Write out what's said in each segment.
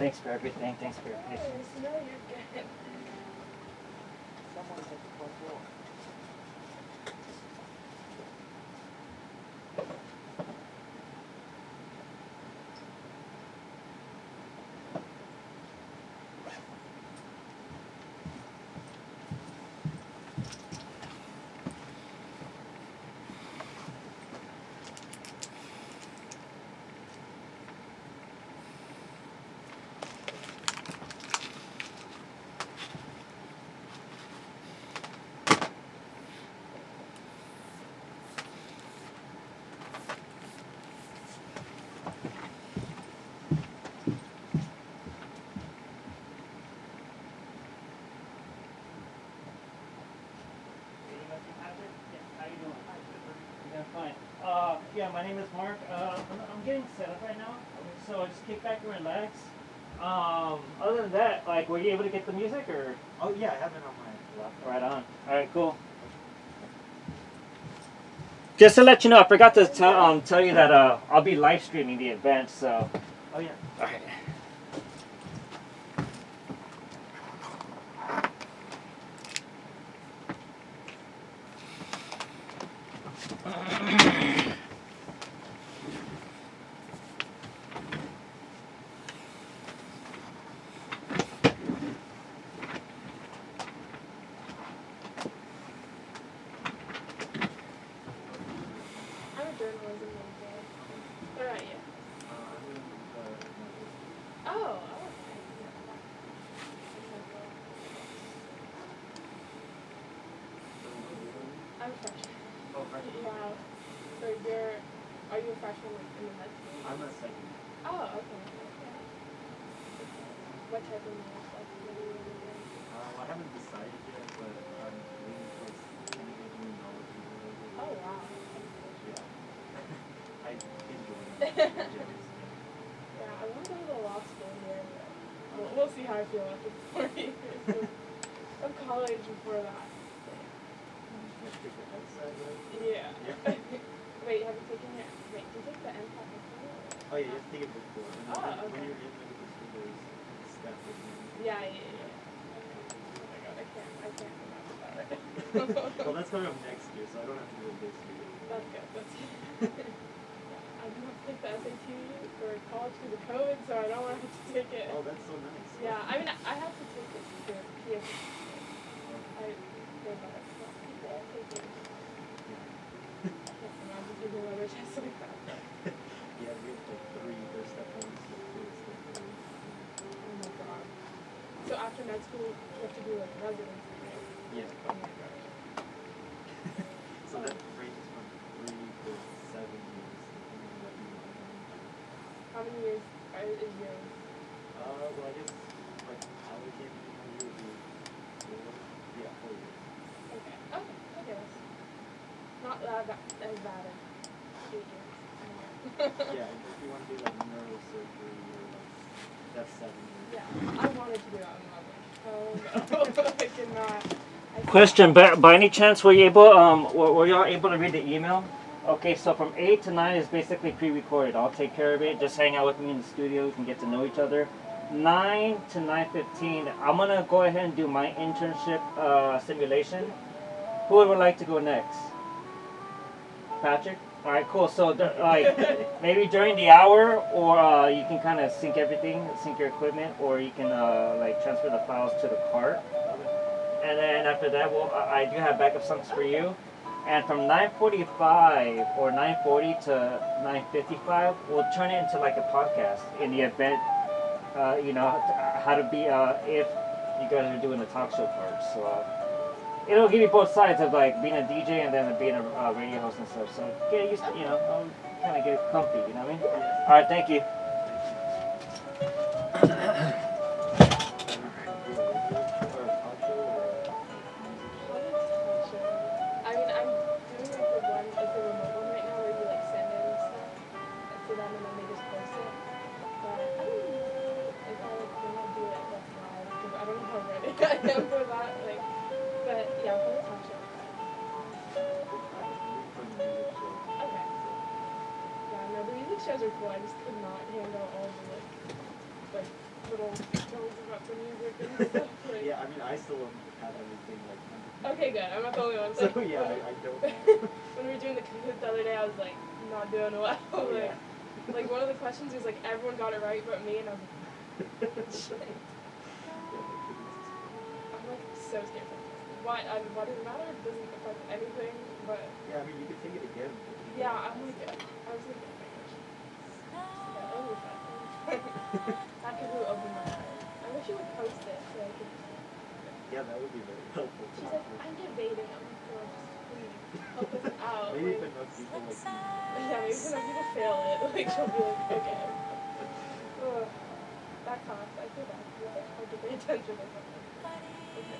Thanks for everything. Thanks for your patience. No, you're good. Someone's at the front door. Fine. Yeah, my name is Mark. I'm getting set up right now, so just kick back and relax. Other than that, like, were you able to get the music, or? Oh yeah, I have it on my laptop. Right on. All right, cool. Just to let you know, I forgot to tell you that I'll be live streaming the event. So. Oh yeah. All right. I'm a journalism major. What about you? Oh, okay. I'm a freshman. Oh, freshman. Wow. So are you a freshman like, in the med school? I'm a second. Oh, okay. What type of music? Like, what do you want to do? I haven't decided yet, but I'm leaning towards immunology related. Oh, wow. Yeah. I enjoy it. Yeah, I want to go to the law school here, but we'll see how I feel after 4 years of college before that. Yeah. Wait, have you taken it? Wait, did you take the MCAT before? Oh yeah, you have to take it before. And Oh, when okay. you're in medical school, there's step exams. Yeah. Okay. Oh my god, I can't remember about it. Well, that's coming up next year, so I don't have to do it this year. That's good. Yeah, I do have to take the SAT for college because of COVID, so I don't want to have to take it. Oh, that's so nice. Yeah, I mean, I have to take it for PhD. I feel bad for people taking. I can't imagine taking another test like that. Yeah, we have like 3. There's step 1, step 2, step 3. Oh my god. So after med school, you have to do like residency, right? Yeah. Oh my gosh. So that ranges from 3 to 7 years. How many years is yours? Well, I guess like allocated how you would do 4. Yeah, 4 years. Okay. That's not as bad as 8 years. Yeah, if you want to do like neurosurgery or like that's 7 years. Yeah, I wanted to do that and I was like, oh no, I cannot. Question: by any chance, were you able? Were y'all able to read the email? Okay, so from 8 to 9 is basically pre-recorded. I'll take care of it. Just hang out with me in the studio. We can get to know each other. 9 to 9:15. I'm gonna go ahead and do my internship simulation. Who would like to go next? Patrick. All right, cool. So like maybe during the hour, or you can kind of sync everything, sync your equipment, or you can like transfer the files to the cart. And then after that, I do have backup songs for you. And from 9:45 or 9:40 to 9:55, we'll turn it into like a podcast in the event, you know, how to be if you guys are doing the talk show part. So it'll give you both sides of like being a DJ and then being a radio host and stuff. So get used to, you know, kind of get comfy. You know what I mean? All right, thank you. I am for that, like, but yeah, for the talk show. Okay. Yeah, no, the music shows are cool. I just could not handle all the like little details about the music and stuff. Like, Yeah, I mean, I still don't have everything like under okay, good. I'm not the only one. control. Like, So yeah, when, I don't know. when we were doing the quiz the other day, I was like not doing well. Oh, like, yeah. like one of the questions was like everyone got it right but me, and I was like, shit. I'm like so scared for the test. Why? Why does it matter? It doesn't affect anything. But Yeah, I mean, you could take it again. yeah, I'm like, I was like, oh my gosh. Yeah, it'll be fun. That could really open my eyes. I wish you would post it so I could. Yeah, that would be very helpful. She's like, I'm debating. I'm like, girl, just please help us out. Maybe if Like, enough people like yeah, maybe when people fail it, like she'll be like, okay. Ugh. That class, I feel bad. It's hard to pay attention or something. Okay.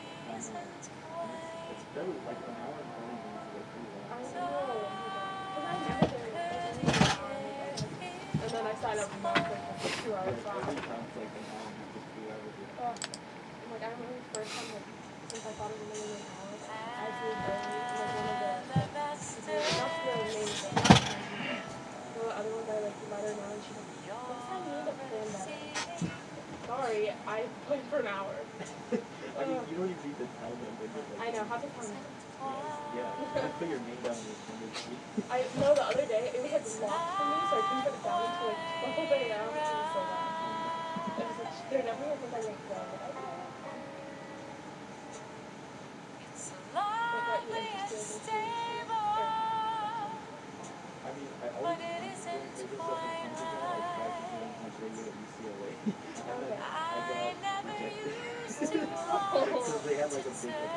it's better like an hour and 20 minutes to go through that. I know. Because I never did it. And then I signed up for math like a 2 hour Every class. time's like an hour and a half to 2 hours. Oh, like I remember the first time, like since I thought it was only an hour, I flew early. Like one of the, not the main thing, the other ones I like let her know, and she's like, next time you need to plan better. Sorry, I planned for an hour. I mean, you don't even need to tell them when you're like. I know, how to tell me. Yeah, you put your name down on your finger. I know the other day it was like locked for me, so I couldn't put it down until like 12 a.m. It was so bad. It was like there never was something like that. What got you interested in students? I mean, I always wanted to do this stuff in undergrad. I tried to do it my grade at UCLA. And then I got rejected. Because they had like a big, it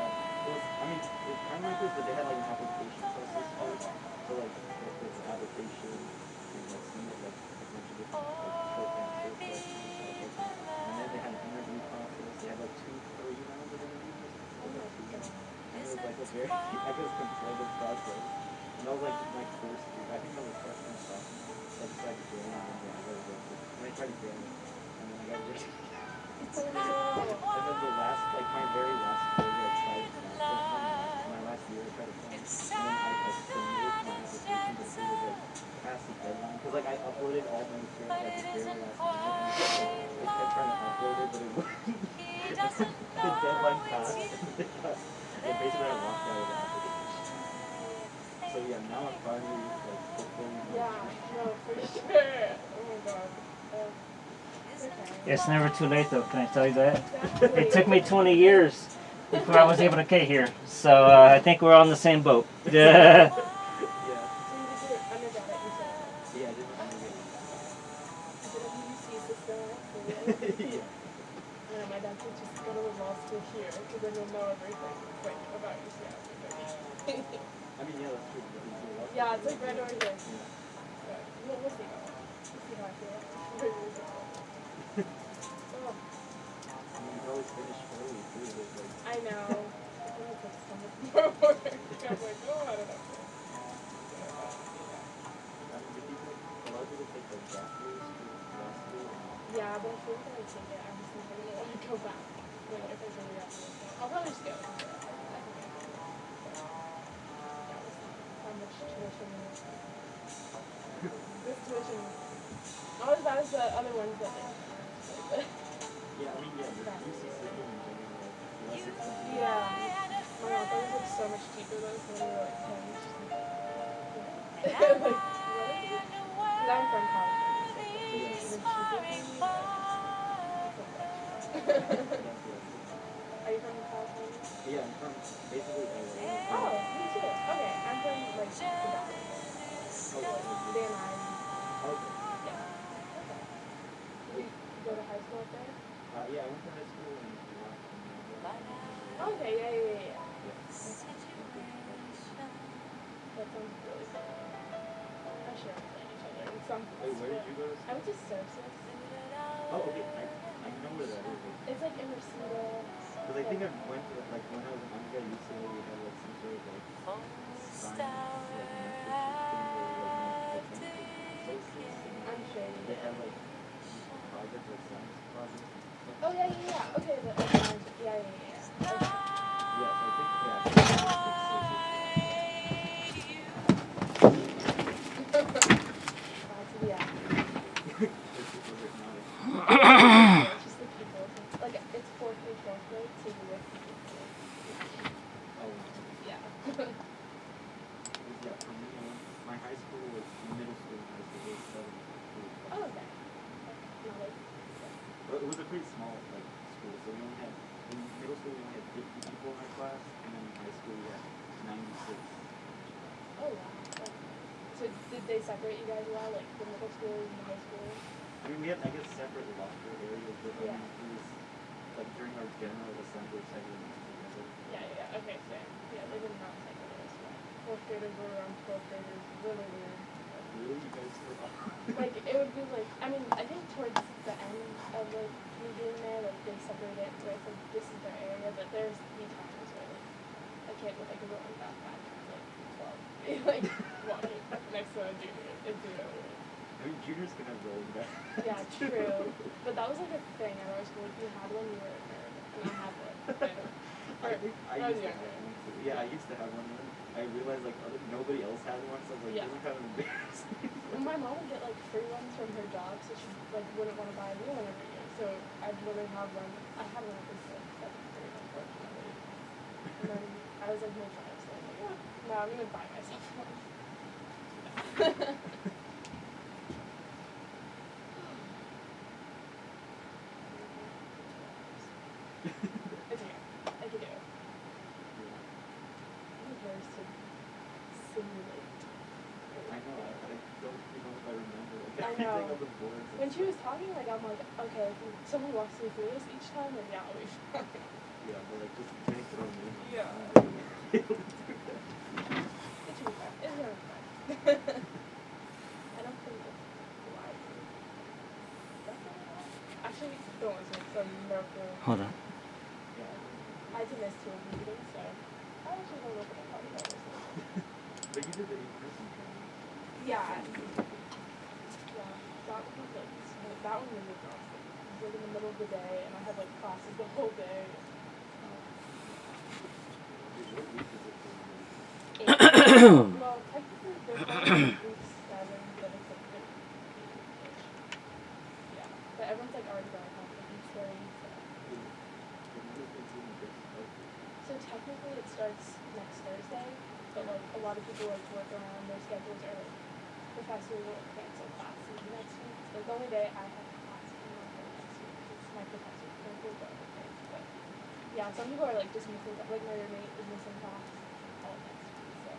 was, I mean, it's kind of like this, but they had like an application process for it. So like, it's an application, and like, submit like a bunch of different like short answers, and then they had an interview process. They had like 2 3 rounds of interviews. Oh my god. And it was like a very, I guess, competitive process. And that was like my first year. I think that was freshman sophomore. So I decided to join, and then I got rejected. And I tried again, and then I got rejected. Oh no. And then the last, like my very last quarter, I tried my last year, I tried to find. And then I submitted my application, but it was like past the deadline. Because like I uploaded all my material at the very last minute. And I kept trying to upload it, but it wouldn't. The deadline passed. And basically I walked out of the application. So yeah, now I'm finally like fulfilling my Yeah, dream. no, for sure. Oh my god. Okay. It's never too late though, can I tell you that? Exactly. It took me 20 years before I was able to get here. So I think we're on the same boat. Yeah. So you did your undergrad at UCLA? Yeah, I didn't undergrad. I did a UC system actually. Yeah. I know, my dad said just go to the law school here because then you'll know everything like about UCLA. I mean, yeah, that's true. Yeah, it's like right over here. Yeah. But we'll see. We'll see how I feel. Oh, I mean, you can always finish early too. But like, I know. It's gonna take so much more work. I'm like, oh, I don't know. I mean, a lot of people take like gap years for law school. Yeah, but I feel like I take it. I'm just like, I don't want to go back. Like, if I really have to look at it. I'll probably just go. How much tuition is this tuition? Not as bad as the other ones that they Yeah, I mean, yeah, the UC system in general, like, less expensive. yeah. My god, that was like so much cheaper though, so when we were like 10, it's just like, like, what? Because I'm from California, so it's like, even cheaper for me, but it's so much. Are you from California? Yeah, I'm from basically LA. Oh, me too. Okay, I'm from like the Valley. Van Nuys. Okay. Yeah. Okay. Did you go to high school up there? Yeah, I went to high school in Washington. Okay, yeah. Yeah. That sounds really fun. I should understand each other in some Wait, where did you go to I went to Surface. Oh, okay. I know where that is. It's like in Reseda. Because I think I went to, like, when I was in undergrad, UCLA, we had, like, some sort of, like, science, like, mentorship thing where, like, I'm sure you they did. had, like, projects, like, science projects. Oh, yeah. Okay, yeah. Okay. Yeah, so I think, yeah. Yeah. It's just my high school was middle school and high school was 7 schools. Oh, okay. Not like, But it was a pretty small like school, so we only had in middle school we only had 50 people in our class, and then in high school we had 96. oh wow. So did they separate you guys well, like the middle school and the high school? I mean, we had I guess separate locker areas, but Yeah. I mean, it was like during our general assembly segment together. Yeah. Okay, fair. Yeah, they didn't have separate as well. Fourth graders were around 12th graders. Really weird. Really, you guys were all Like it would be like, I mean, I think towards the end of like me being there, like they separate it where it's like this is their area, but there's the times where like a kid with like a rolling backpack is like 12, like walking next to a junior. It's really weird. I mean, juniors can have rolling back. Yeah, true. But that was like a thing at our school. If you had one, you were a nerd, and I had one. I think I I was used to younger. have one too. Yeah, I used to have one. And I realized like nobody else had one, so I was like, Yeah. this is kind of embarrassing. Well, my mom would get like free ones from her job, so she like wouldn't want to buy a new one every year. So I'd literally have one. I had one at least like 7th grade, unfortunately. And then I was like no child, so I'm like, oh, no, I'm gonna buy myself one. It's okay. I can do it. I'm embarrassed to simulate. I know. I don't know if I remember like I everything know. on the boards. and When she was stuff. talking, like I'm like, okay, if someone walks me through this each time, then yeah, I'll be fine. Yeah, but like just getting thrown in. Yeah. It It should be fun. It's gonna be fun. I don't think it's wise. Actually, don't listen to some miracle. Hold on. I had to miss 2 of the meetings, so I actually don't know if I'm talking about this. But you did the in-person training. Yeah. Yeah. That one was like, that one was exhausting. It was like in the middle of the day, and I had like classes the whole day. What week is it for you? 8. Well, technically, they're calling it week 7, but it's like 15-ish. Yeah. But everyone's like already going home for Easter, so. So technically it starts next Thursday, but like a lot of people like work around their schedules or like professors will cancel classes next week. Like the only day I have class in next week is my professor's cancel, but okay. But yeah, some people are like just missing, like my roommate is missing class all next week, so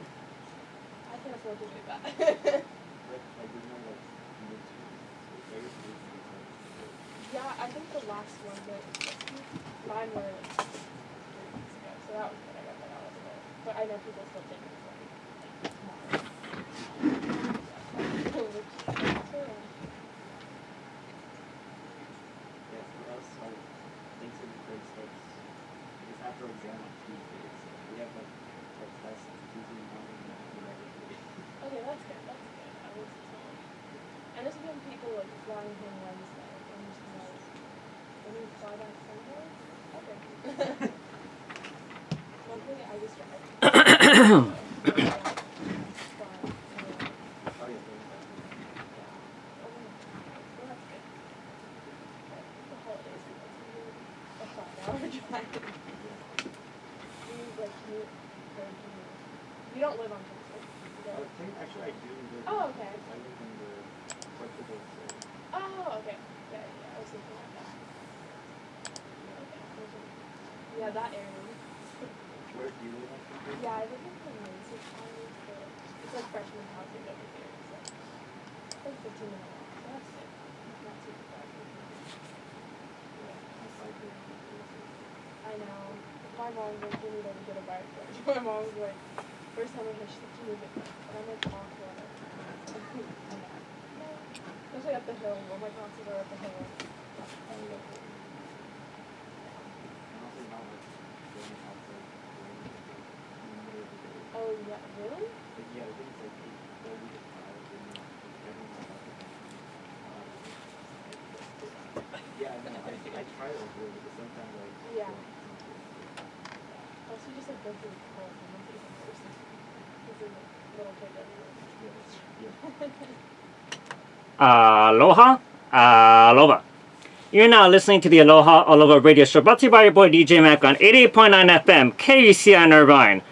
I can't afford to do that. Yeah, I think the last one that mine were like 3 weeks ago, so that was good. I got that out of the way. But I know people still take it like tomorrow. Which is fair. Yeah, for us, our Thanksgiving break starts, I guess, after exam on Tuesday. So we have like our test Tuesday morning and then Wednesday. Okay, that's good. That's good. At least it's not. And there's been people like flying home Wednesday. And just like, when you fly back Sunday? Okay. Luckily, I just drive. So, yeah, it's fine. Oh yeah, Well, that's good. The holidays, it's usually a 5-hour drive. Do you like commute or do you don't live on campus? actually I do live. Oh, okay. I live in the Portugal, so Oh, okay. Yeah, I was thinking like that. Okay. Yeah, that area. where do you live on campus? Yeah, I live in the Mason County, so it's like freshman housing over here. So it's like 15-minute walk, so that's good. Not too far. Yeah. I cycle on campus. I know. My mom was like, you need to get a bike. My mom was like, first time I heard, she's like, you need to get a bike. And I'm like, off water. No. Especially up the hill. All my classes are up the hill. And also not like going outside in the middle of the day. Oh, yeah. Really? Like, yeah, I think it's like 8:30 to 5 and everyone's out there. Yeah, I know. I try to avoid it, but sometimes I Yeah. don't. Also, you just like go through the cold and that's even worse. Because there's like little kids everywhere. Aloha, Alova. You're now listening to the AlohaAlova radio show brought to you by your boy DJ Mac on 88.9 FM, KUCI in Irvine.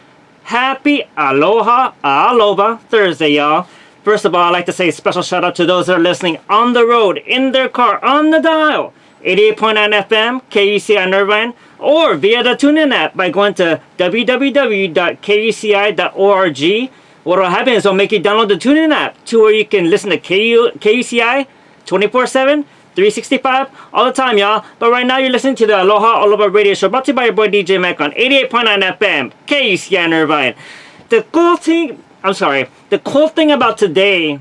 Happy Aloha Thursday, y'all. First of all, I'd like to say a special shout out to those that are listening on the road, in their car, on the dial, 88.9 FM, KUCI Irvine, or via the TuneIn app by going to www.kuci.org. What will happen is it'll make you download the TuneIn app to where you can listen to KUCI 24/7, 365, all the time, y'all. But right now, you're listening to the AlohaAlova Radio Show, brought to you by your boy DJ Mac on 88.9 FM, KUCI Irvine. The cool thing about today,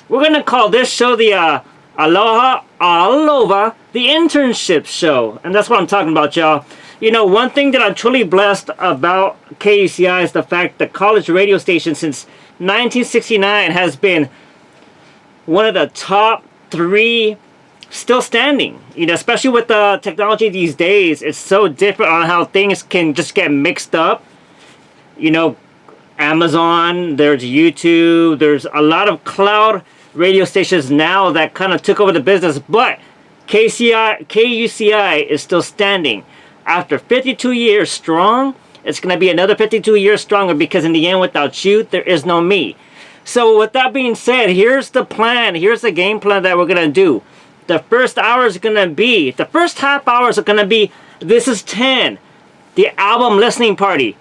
we're gonna call this show the AlohaAlova, the internship show, and that's what I'm talking about, y'all. You know, one thing that I'm truly blessed about KUCI is the fact that college radio station since 1969 has been one of the top 3 still standing. You know, especially with the technology these days, it's so different on how things can just get mixed up. You know, Amazon, there's YouTube, there's a lot of cloud radio stations now that kind of took over the business, but KUCI is still standing. After 52 years strong, it's going to be another 52 years stronger, because in the end, without you, there is no me. So with that being said, here's the plan. Here's the game plan that we're going to do. The first hour is going to be, the first half hours are going to be This Is 10, the album listening party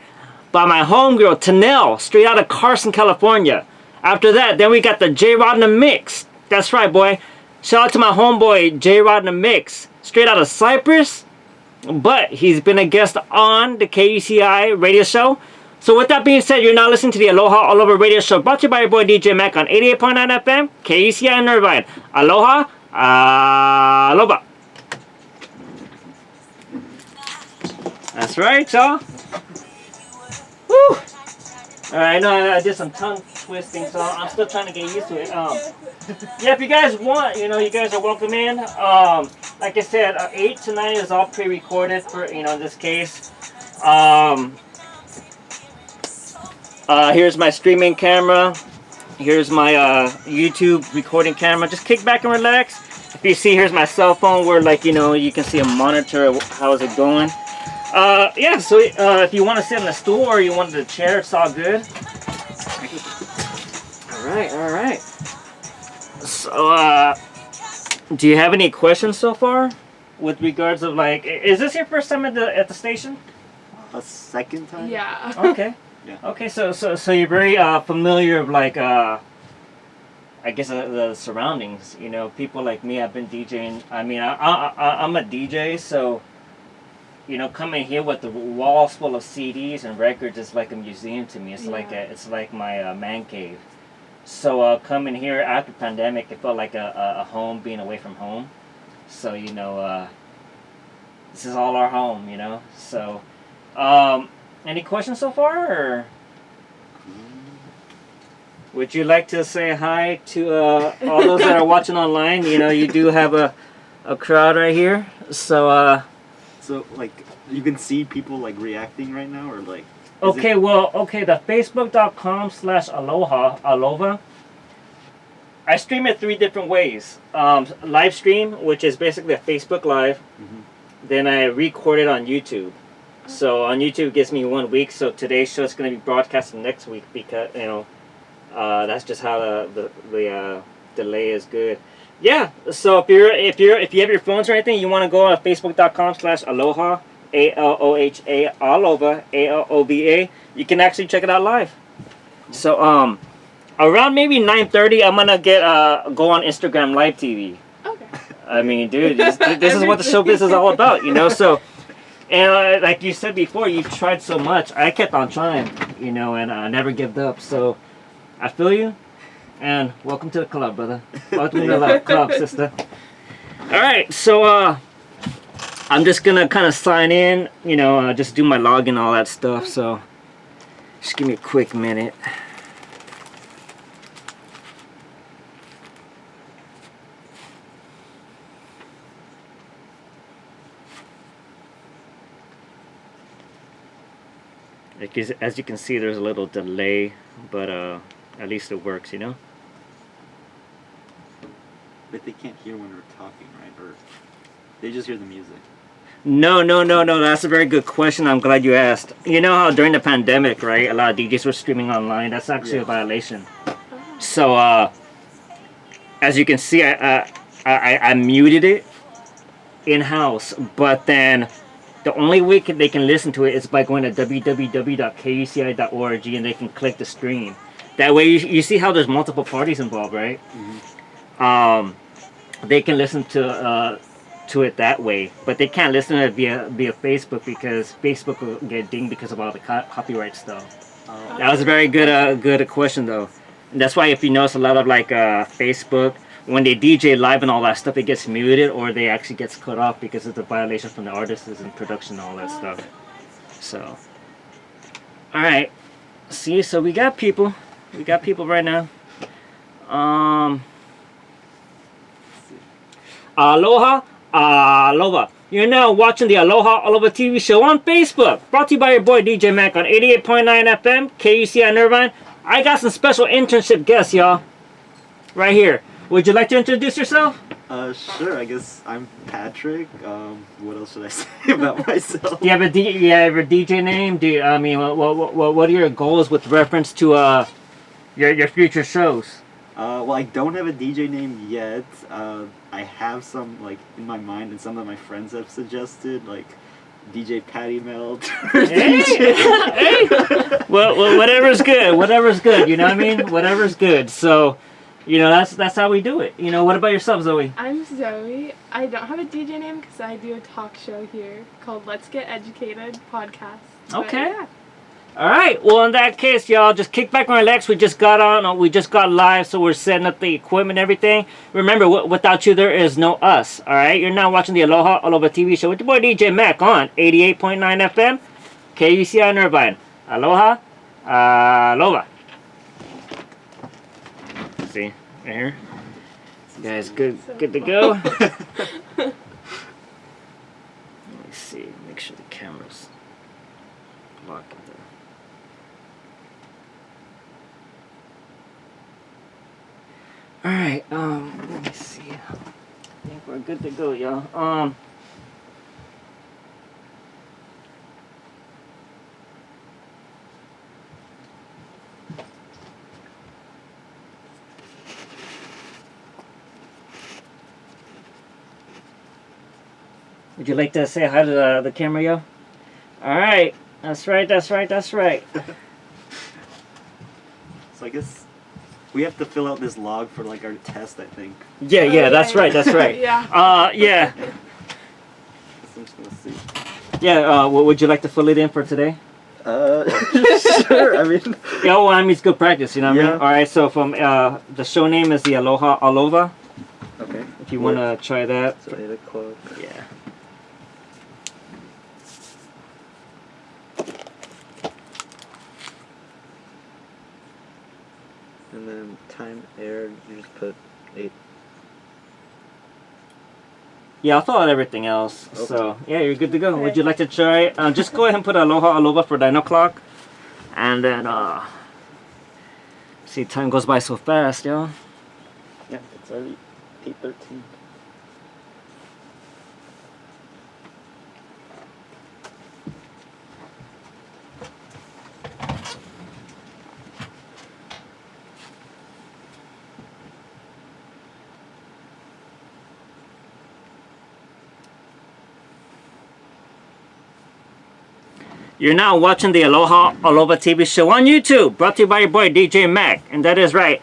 by my homegirl, Tanel, straight out of Carson, California. After that, then we got the J-Rod in the Mix. That's right, boy. Shout out to my homeboy, J-Rod in the Mix, straight out of Cyprus. But he's been a guest on the KUCI radio show. So with that being said, you're now listening to the AlohaAlova Radio Show, brought to you by your boy DJ Mac on 88.9 FM, KUCI in Irvine. AlohaAlova. That's right, y'all. Woo! Alright, I know I did some tongue twisting, so I'm still trying to get used to it. Yeah, if you guys want, you know, you guys are welcome in. Like I said, 8 to 9 is all pre-recorded for, you know, in this case. Here's my streaming camera. Here's my YouTube recording camera. Just kick back and relax. If you see, here's my cell phone where, like, you know, you can see a monitor. How is it going? Yeah, so if you want to sit on a stool or you want the chair, it's all good. Alright. So, do you have any questions so far? With regards of, like, is this your first time at the station? A second time? Yeah. Okay. Yeah. Okay, so you're very familiar of, like, I guess the surroundings. You know, people like me, I've been DJing. I mean, I'm a DJ, so, you know, coming here with the walls full of CDs and records is like a museum to me. It's like my man cave. So coming here after pandemic, it felt like a home, being away from home. So, you know, this is all our home, you know. So, any questions so far, or would you like to say hi to all those that are watching online? You know, you do have a crowd right here. So, so like, you can see people like reacting right now, or like. Okay, the Facebook.com/AlohaAlova. I stream it 3 different ways. Live stream, which is basically a Facebook Live. Mm-hmm. Then I record it on YouTube. So on YouTube it gives me 1 week. So today's show is going to be broadcasted next week, because, you know, that's just how the delay is good. Yeah. So if you have your phones or anything, you want to go on Facebook.com/Aloha. ALOHA ALOVA. You can actually check it out live. So around maybe 9:30, I'm gonna go on Instagram Live TV. Okay. I mean, dude, this is what the show business is all about, you know. So, and like you said before, you've tried so much. I kept on trying, you know, and I never gave up. So I feel you, and welcome to the club, brother. Welcome to the club, sister. All right, so I'm just gonna kind of sign in, you know, just do my login and all that stuff. So just give me a quick minute. As you can see, there's a little delay, but at least it works, you know. But they can't hear when we're talking, right? Or they just hear the music. No. That's a very good question. I'm glad you asked. You know how during the pandemic, right? A lot of DJs were streaming online. That's actually a violation. So, as you can see, I muted it in house, but then the only way they can listen to it is by going to www.kuci.org and they can click the stream. That way, you see how there's multiple parties involved, right? They can listen to it that way, but they can't listen to it via Facebook because Facebook will get dinged because of all the copyright stuff. That was a very good question though. And that's why if you notice a lot of like Facebook, when they DJ live and all that stuff, it gets muted or they actually gets cut off because of the violation from the artists and production and all that stuff. So, all right, see, so we got people right now. AlohaAlova. You're now watching the AlohaAlova TV show on Facebook. Brought to you by your boy DJ Mac on 88.9 FM, KUCI in Irvine. I got some special internship guests, y'all. Right here. Would you like to introduce yourself? Sure. I guess I'm Patrick. What else should I say about myself? Do you have a DJ name? What are your goals with reference to your future shows? Well, I don't have a DJ name yet. I have some like in my mind, and some that my friends have suggested, like DJ Patty Melt. Hey. Well, whatever's good. You know what I mean? Whatever's good. So, that's how we do it. What about yourself, Zoe? I'm Zoe. I don't have a DJ name because I do a talk show here called Let's Get Educated Podcast. Okay. All right. Well, in that case, y'all, just kick back and relax. We just got live, so we're setting up the equipment and everything. Remember, without you, there is no us. All right. You're now watching the AlohaAlova TV show with your boy DJ Mac on 88.9 FM, KUCI in Irvine. AlohaAlova. See, right here. You guys, good to go. Let me see. Make sure the camera's blocking there. All right. Let me see. I think we're good to go, y'all. Would you like to say hi to the camera, yo? All right. That's right. So I guess we have to fill out this log for like our test, I think. Yeah, that's right. Yeah. Yeah. I'm just gonna see. Yeah, would you like to fill it in for today? Sure. I mean. Yeah, well, I mean, it's good practice, you know what I mean? Yeah. All right, so from the show name is the AlohaAlova. Okay. If you want to try that. So 8 o'clock. Yeah. And then time aired, you just put 8. Yeah, I'll fill out everything else. Okay. So, yeah, you're good to go. Would you like to try? Just go ahead and put AlohaAlova for 9 o'clock. And then, see, time goes by so fast, y'all. Yeah, it's already 8:13. You're now watching the AlohaAlova TV show on YouTube, brought to you by your boy DJ Mac, and that is right.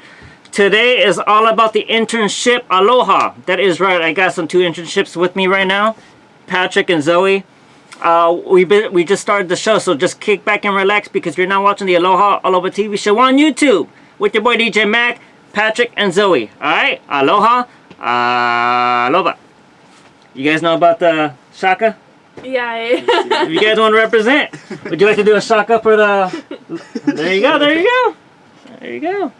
Today is all about the internship Aloha. That is right. I got some 2 internships with me right now, Patrick and Zoe. We just started the show, so just kick back and relax because you're now watching the AlohaAlova TV show on YouTube with your boy DJ Mac, Patrick, and Zoe. All right, AlohaAlova. You guys know about the shaka? Yeah. If you guys want to represent, would you like to do a shaka for the... There you go.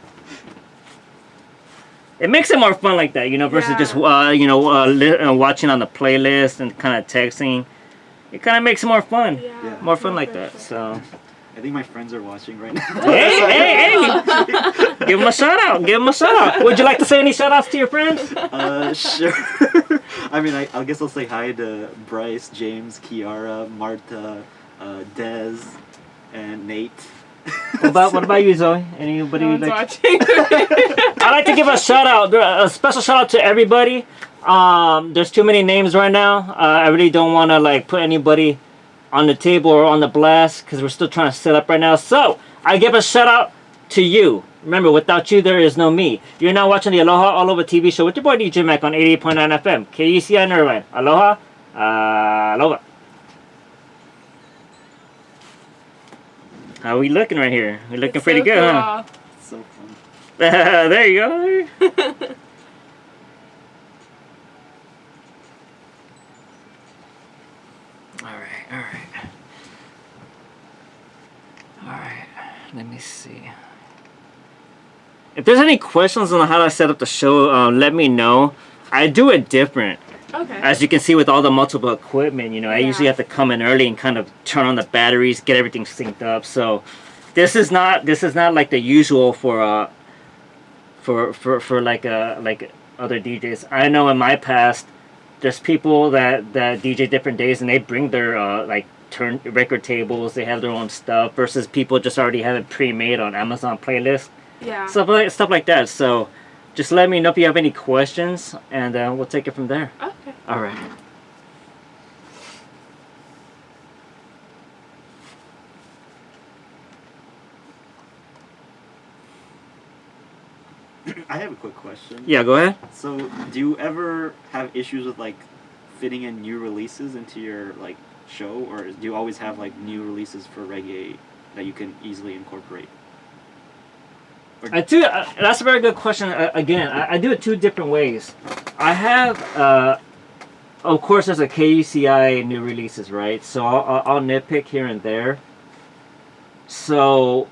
It makes it more fun like that, versus just, watching on the playlist and kind of texting. It kind of makes it more fun. Yeah. More fun like that, so... I think my friends are watching right now. Hey! Give them a shout out. Would you like to say any shout outs to your friends? Sure. I I mean, I guess I'll say hi to Bryce, James, Kiara, Marta, Dez, and Nate. What about you, Zoe? Anybody No you'd one's like? watching. I'd like to give a shout out, a special shout out to everybody. There's too many names right now. I really don't want to like put anybody on the table or on the blast because we're still trying to set up right now. So I give a shout out to you. Remember, without you, there is no me. You're now watching the AlohaAlova TV show with your boy DJ Mac on 88.9 FM. KUCI in Irvine. Aloha. Alova. How we looking right here? We looking It's pretty so good, cool. huh? So fun. There you go. Alright. Let me see. If there's any questions on how to set up the show, let me know. I do it different. Okay. As you can see with all the multiple equipment, you know, I usually have to come in early and kind of turn on the batteries, get everything synced up. So this is not like the usual for like other DJs. I know in my past there's people that DJ different days and they bring their like turn record tables, they have their own stuff versus people just already have it pre-made on Amazon playlist. Yeah. Stuff like that. So just let me know if you have any questions and we'll take it from there. Okay. All right. I have a quick question. Yeah, go ahead. So, do you ever have issues with like fitting in new releases into your like show, or do you always have like new releases for reggae that you can easily incorporate? I do. That's a very good question. Again, I do it two different ways. I have, of course, there's a KUCI new releases, right? So I'll nitpick here and there. So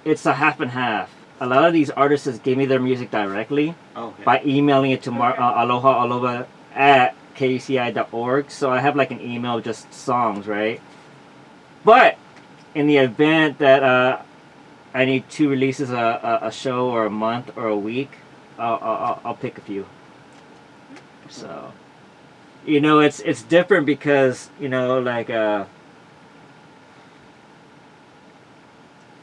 it's a half and half. A lot of these artists gave me their music directly by emailing it to AlohaAlova at KUCI.org. So I have like an email of just songs, right? But in the event that I need two releases a show or a month or a week, I'll pick a few. So, you know, it's different because, you know, like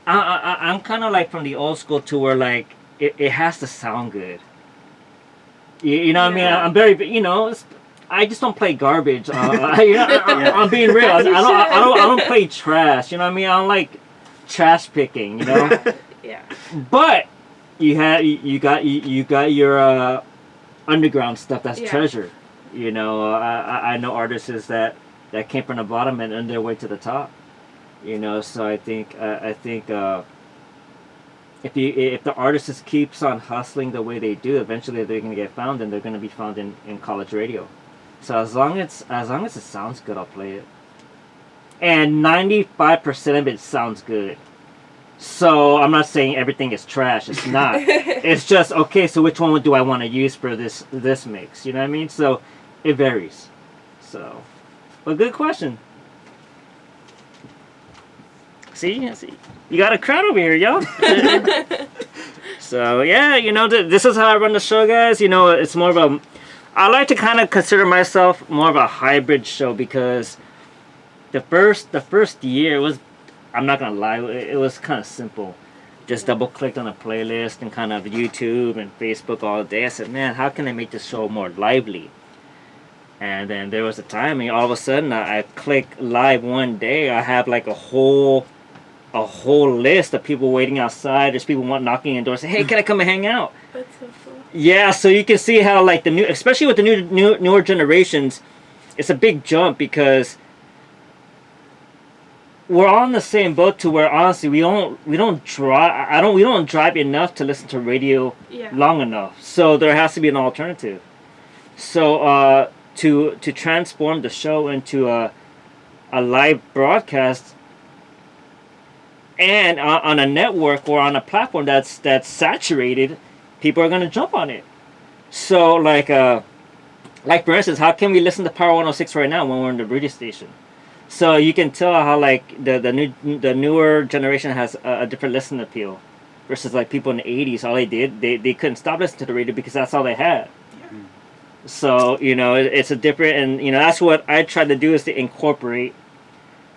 I'm kind of like from the old school to where like it has to sound good. You know what I mean? I'm very, you know, I just don't play garbage. You know, I'm being real. I don't play trash. You know what I mean? I don't like trash picking, you know. Yeah. But you got your underground stuff that's treasure. You know, I know artists that came from the bottom and earned their way to the top. You know, so I think if the artist just keeps on hustling the way they do, eventually they're gonna get found, and they're gonna be found in college radio. So as long as it sounds good, I'll play it. And 95% of it sounds good. So I'm not saying everything is trash. It's not. It's just okay. So which one do I want to use for this mix? You know what I mean? So it varies. So, but good question. See, you got a crowd over here, y'all. So yeah, you know, this is how I run the show, guys. You know, it's more of a. I like to kind of consider myself more of a hybrid show because the first year was. I'm not gonna lie, it was kind of simple. Just double clicked on a playlist and kind of YouTube and Facebook all day. I said, man, how can I make this show more lively? And then there was a time, and all of a sudden, I click live one day. I have like a whole list of people waiting outside. There's people knocking on doors, saying, hey, can I come and hang out? That's so cool. Yeah, so you can see how like the new, especially with the newer generations, it's a big jump because we're on the same boat to where honestly we don't drive enough to listen to radio long enough. So there has to be an alternative. So to transform the show into a live broadcast and on a network or on a platform that's saturated, people are gonna jump on it. So like for instance, how can we listen to Power 106 right now when we're in the radio station? So you can tell how like the newer generation has a different listening appeal versus like people in the 80s. All they did, they couldn't stop listening to the radio because that's all they had. So, you know, it's a different, and, you know, that's what I try to do is to incorporate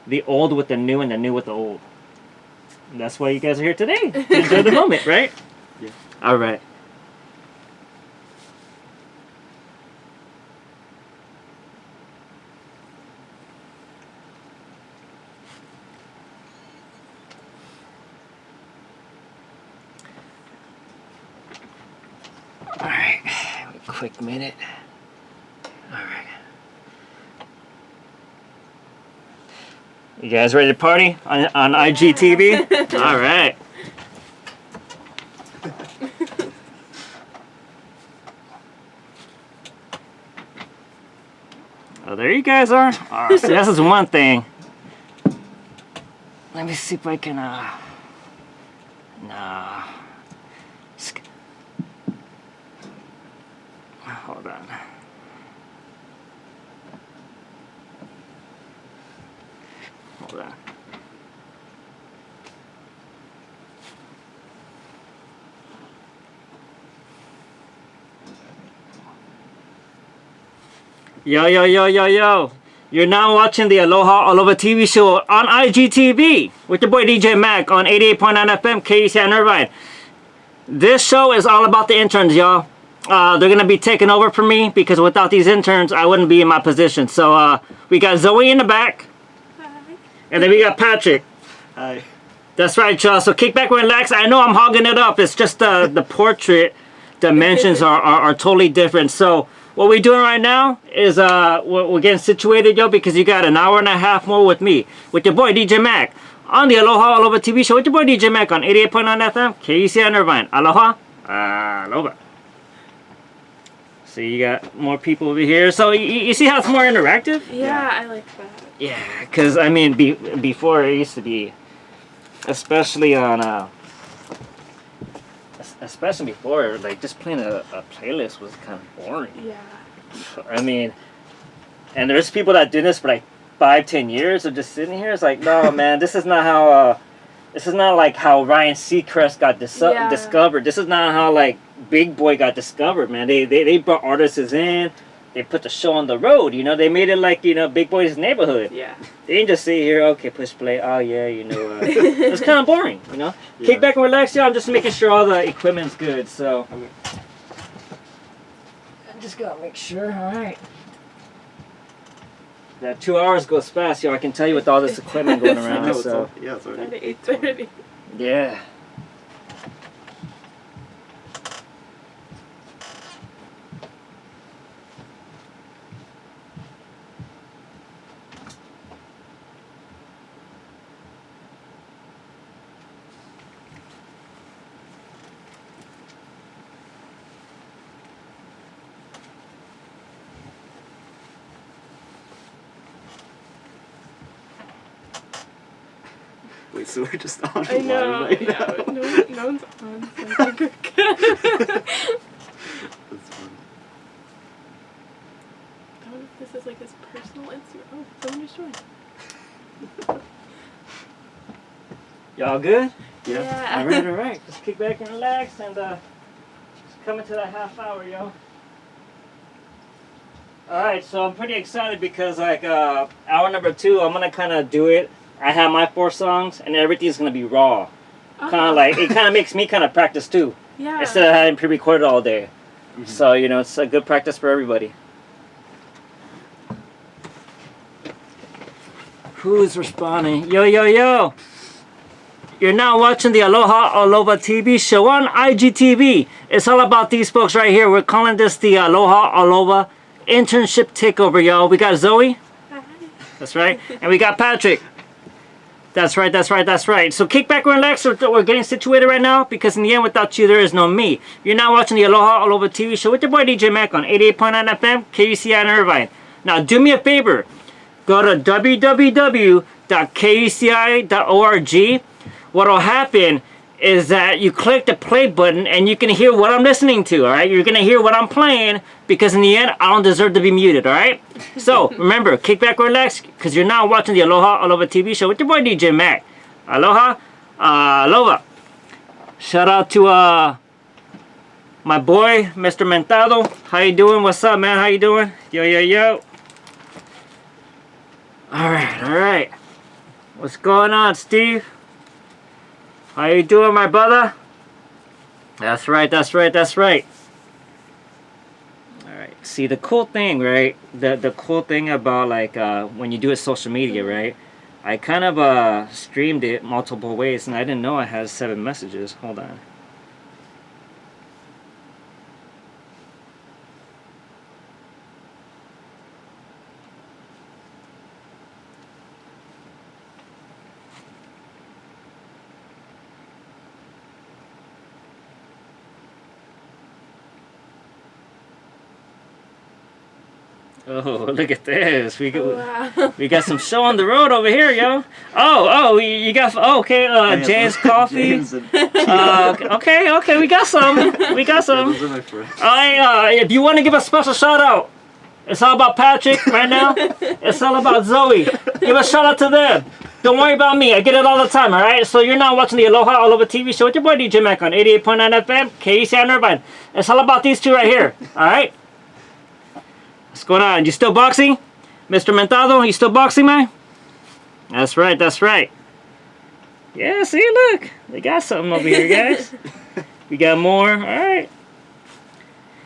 the old with the new and the new with the old. And that's why you guys are here today. To enjoy the moment, right? Yeah. All right. All right. A quick minute. All right. You guys ready to party on IGTV? All right. Oh, there you guys are. Oh, so this is one thing. Let me see if I can. Nah. Hold on. Hold on. Yo, yo, yo, yo, yo. You're now watching the AlohaAlova TV show on IGTV with your boy DJ Mac on 88.9 FM KUCI in Irvine. This show is all about the interns, y'all. They're going to be taking over for me because without these interns, I wouldn't be in my position. So we got Zoe in the back. Hi. And then we got Patrick. Hi. That's right, y'all. So kick back and relax. I know I'm hogging it up. It's just the portrait dimensions are totally different. So what we're doing right now is we're getting situated, yo, because you got an hour and a half more with me, with your boy DJ Mac, on the AlohaAlova TV show with your boy DJ Mac on 88.9 FM, KUCI in Irvine. Aloha, Alova. So you got more people over here. So you see how it's more interactive? Yeah, I like that. Yeah, because, I mean, before it used to be, especially on, especially before, like, just playing a playlist was kind of boring. Yeah. I mean, and there's people that do this for like 5-10 years of just sitting here. It's like, no, man, this is not how, this is not like how Ryan Seacrest got discovered. This is not how, like, Big Boy got discovered, man. They brought artists in. They put the show on the road, you know. They made it like, you know, Big Boy's neighborhood. Yeah. They didn't just sit here, okay, push play. Oh, yeah, you know. It's kind of boring, you know. Yeah. Kick back and relax, y'all. I'm just making sure all the equipment's good, so. Okay. I just gotta make sure, all right. That 2 hours goes fast, y'all. I can tell you with all this equipment going around. No, So. Yeah, it's already. 8:30. Yeah. Wait, so we're just on I know. live right Yeah. now? No one's on. So I think we're good. That's fun. I don't know if this is like his personal Instagram. Oh, someone just joined. Y'all good? Yeah. All right, all right. Just kick back and relax and just coming to that half hour, yo. All right, so I'm pretty excited because like hour number 2, I'm gonna kind of do it. I have my 4 songs and everything's gonna be raw. Kind of like it kind of makes me kind of practice too. Yeah. Instead of having pre-recorded all day. Mm-hmm. So you know it's a good practice for everybody. Who's responding? Yo, yo, yo. You're now watching the AlohaAlova TV show on IGTV. It's all about these folks right here. We're calling this the AlohaAlova internship takeover, y'all. We got Zoe. Hi. That's right. And we got Patrick. That's right, that's right, that's right. So kick back and relax. We're getting situated right now because in the end, without you, there is no me. You're now watching the AlohaAlova TV show with your boy DJ Mac on 88.9 FM, KUCI in Irvine. Now, do me a favor. Go to www.kuci.org. What'll happen is that you click the play button and you can hear what I'm listening to, all right? You're going to hear what I'm playing because in the end, I don't deserve to be muted, all right? So, remember, kick back and relax because you're now watching the AlohaAlova TV show with your boy DJ Mac. Aloha, Alova. Shout out to My boy, Mr. Mentado. How you doing? What's up, man? How you doing? Yo, yo, yo. Alright, alright. What's going on, Steve? How you doing, my brother? That's right, that's right, that's right. Alright, see the cool thing, right? The cool thing about like when you do it social media, right? I kind of streamed it multiple ways and I didn't know I had 7 messages. Hold on. Oh, look at this. We got some show on the road over here, yo. Oh, you got okay, James Coffee. Okay, we got some. We got some. Those are my friends. If you want to give a special shout out, it's all about Patrick right now. It's all about Zoe. Give a shout out to them. Don't worry about me. I get it all the time, alright? So you're now watching the AlohaAlova TV show with your boy DJ Mac on 88.9 FM, KUC and Irvine. It's all about these two right here, alright? What's going on? You still boxing? Mr. Mentado, you still boxing, man? That's right, that's right. Yeah, see, look. They got something over here, guys. We got more. Alright.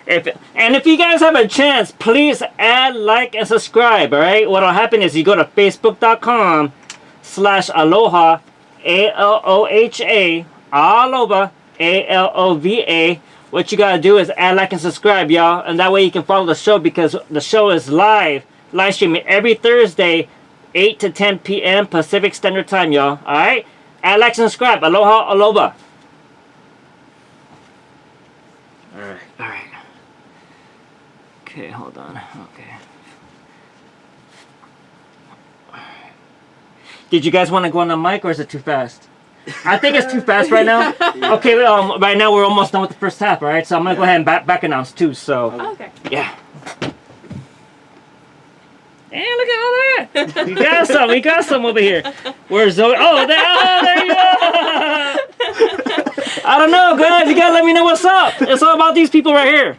If you guys have a chance, please add, like, and subscribe, alright? What'll happen is you go to facebook.com/Aloha, ALOHA, Alova, ALOVA. What you gotta do is add, like, and subscribe, y'all, and that way you can follow the show because the show is live streaming every Thursday, 8 to 10 p.m. Pacific Standard Time, y'all. All right, add, like, and subscribe. AlohaAlova. All right. Okay, hold on. Okay. Did you guys want to go on the mic or is it too fast? I think it's too fast right now. Okay, right now we're almost done with the first half, alright? So I'm going to go ahead and back announce too, so. Okay. Yeah. And look at all that. We got some over here. Where's Zoe? Oh, there you go. I don't know, guys. You got to let me know what's up. It's all about these people right here.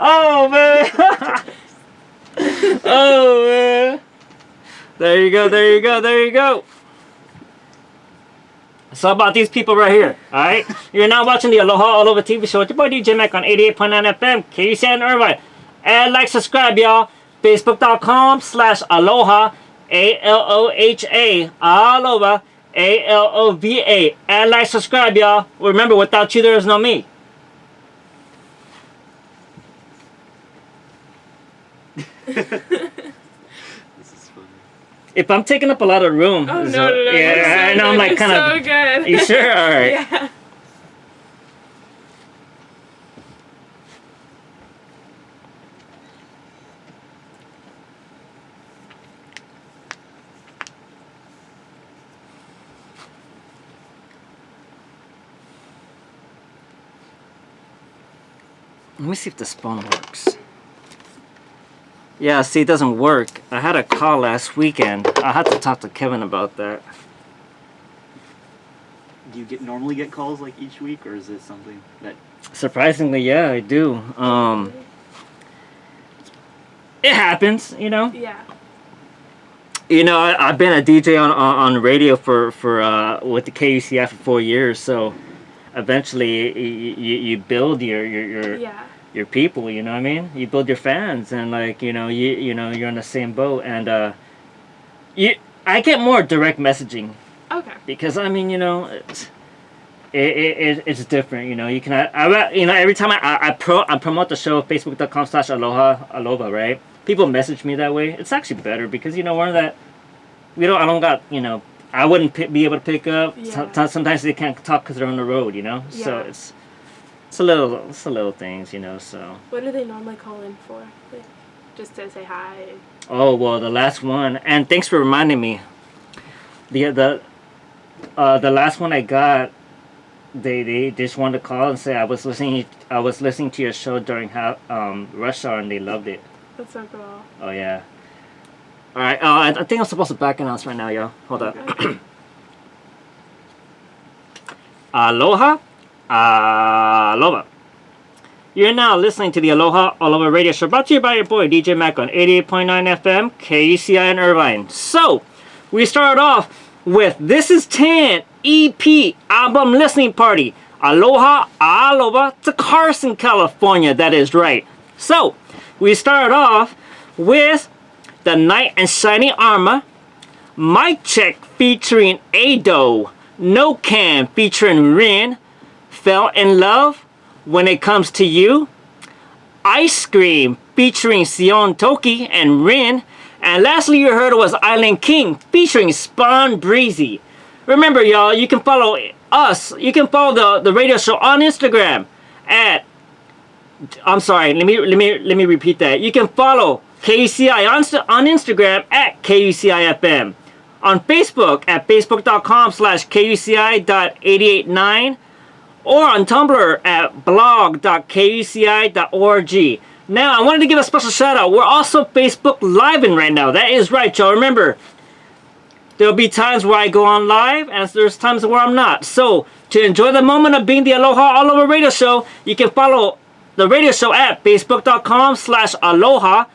Oh man. Oh man. There you go. It's all about these people right here. Alright? You're now watching the AlohaAlova TV show with your boy DJ Mac on 88.9 FM, KUC and Irvine. And like, subscribe, y'all. Facebook.com/Aloha, ALOHA, Alova, ALOVA. And like, subscribe, y'all. Remember, without you, there is no me. This is funny. If I'm taking up a lot of room. Oh, no. Yeah, I know I'm like kind of. So good. You sure? All right. Yeah. Let me see if this phone works. Yeah, see, it doesn't work. I had a call last weekend. I had to talk to Kevin about that. Do you normally get calls like each week, or is it something that? Surprisingly, yeah, I do. It happens, you know. Yeah. You know, I've been a DJ on radio for with the KUCI for 4 years, so eventually you build your people, you know what I mean? You build your fans, and like you know you're on the same boat, and I get more direct messaging. Okay. Because I mean, you know, it's different, you know. You can every time I promote the show Facebook.com/AlohaAlova, right? People message me that way. It's actually better because you know I don't got, you know, I wouldn't be able to pick up. Yeah. Sometimes they can't talk because they're on the road, you know. Yeah. So it's a little things, you know. So. What do they normally call in for? Like, just to say hi. Oh well, the last one, and thanks for reminding me. The last one I got, they just wanted to call and say I was listening to your show during rush hour and they loved it. That's so cool. Oh yeah. All right. I think I'm supposed to back announce right now, yo. Hold up. Aloha, Alova. You're now listening to the AlohaAlova Radio Show, brought to you by your boy DJ Mac on 88.9 FM, KUCI in Irvine. So, we started off with This Is 10 EP album listening party. AlohaAlova to Carson, California. That is right. So, we started off with The Knight in Shining Armor, Mic Check featuring Ado, No Can featuring Rin, Fell in Love, When It Comes to You, Ice Cream featuring Sion Toki and Rin, and lastly you heard was Island King featuring Spawn Breezy. Remember, y'all, you can follow us, you can follow the radio show on Instagram at, I'm sorry, let me repeat that. You can follow KUCI on Instagram at KUCIFM, on Facebook at facebook.com/KUCI.889, or on Tumblr at blog.kuci.org. Now, I wanted to give a special shout out. We're also Facebook Living right now. That is right, y'all. Remember, there'll be times where I go on live, and there's times where I'm not. So, to enjoy the moment of being the AlohaAlova Radio Show, you can follow the radio show at facebook.com/aloha,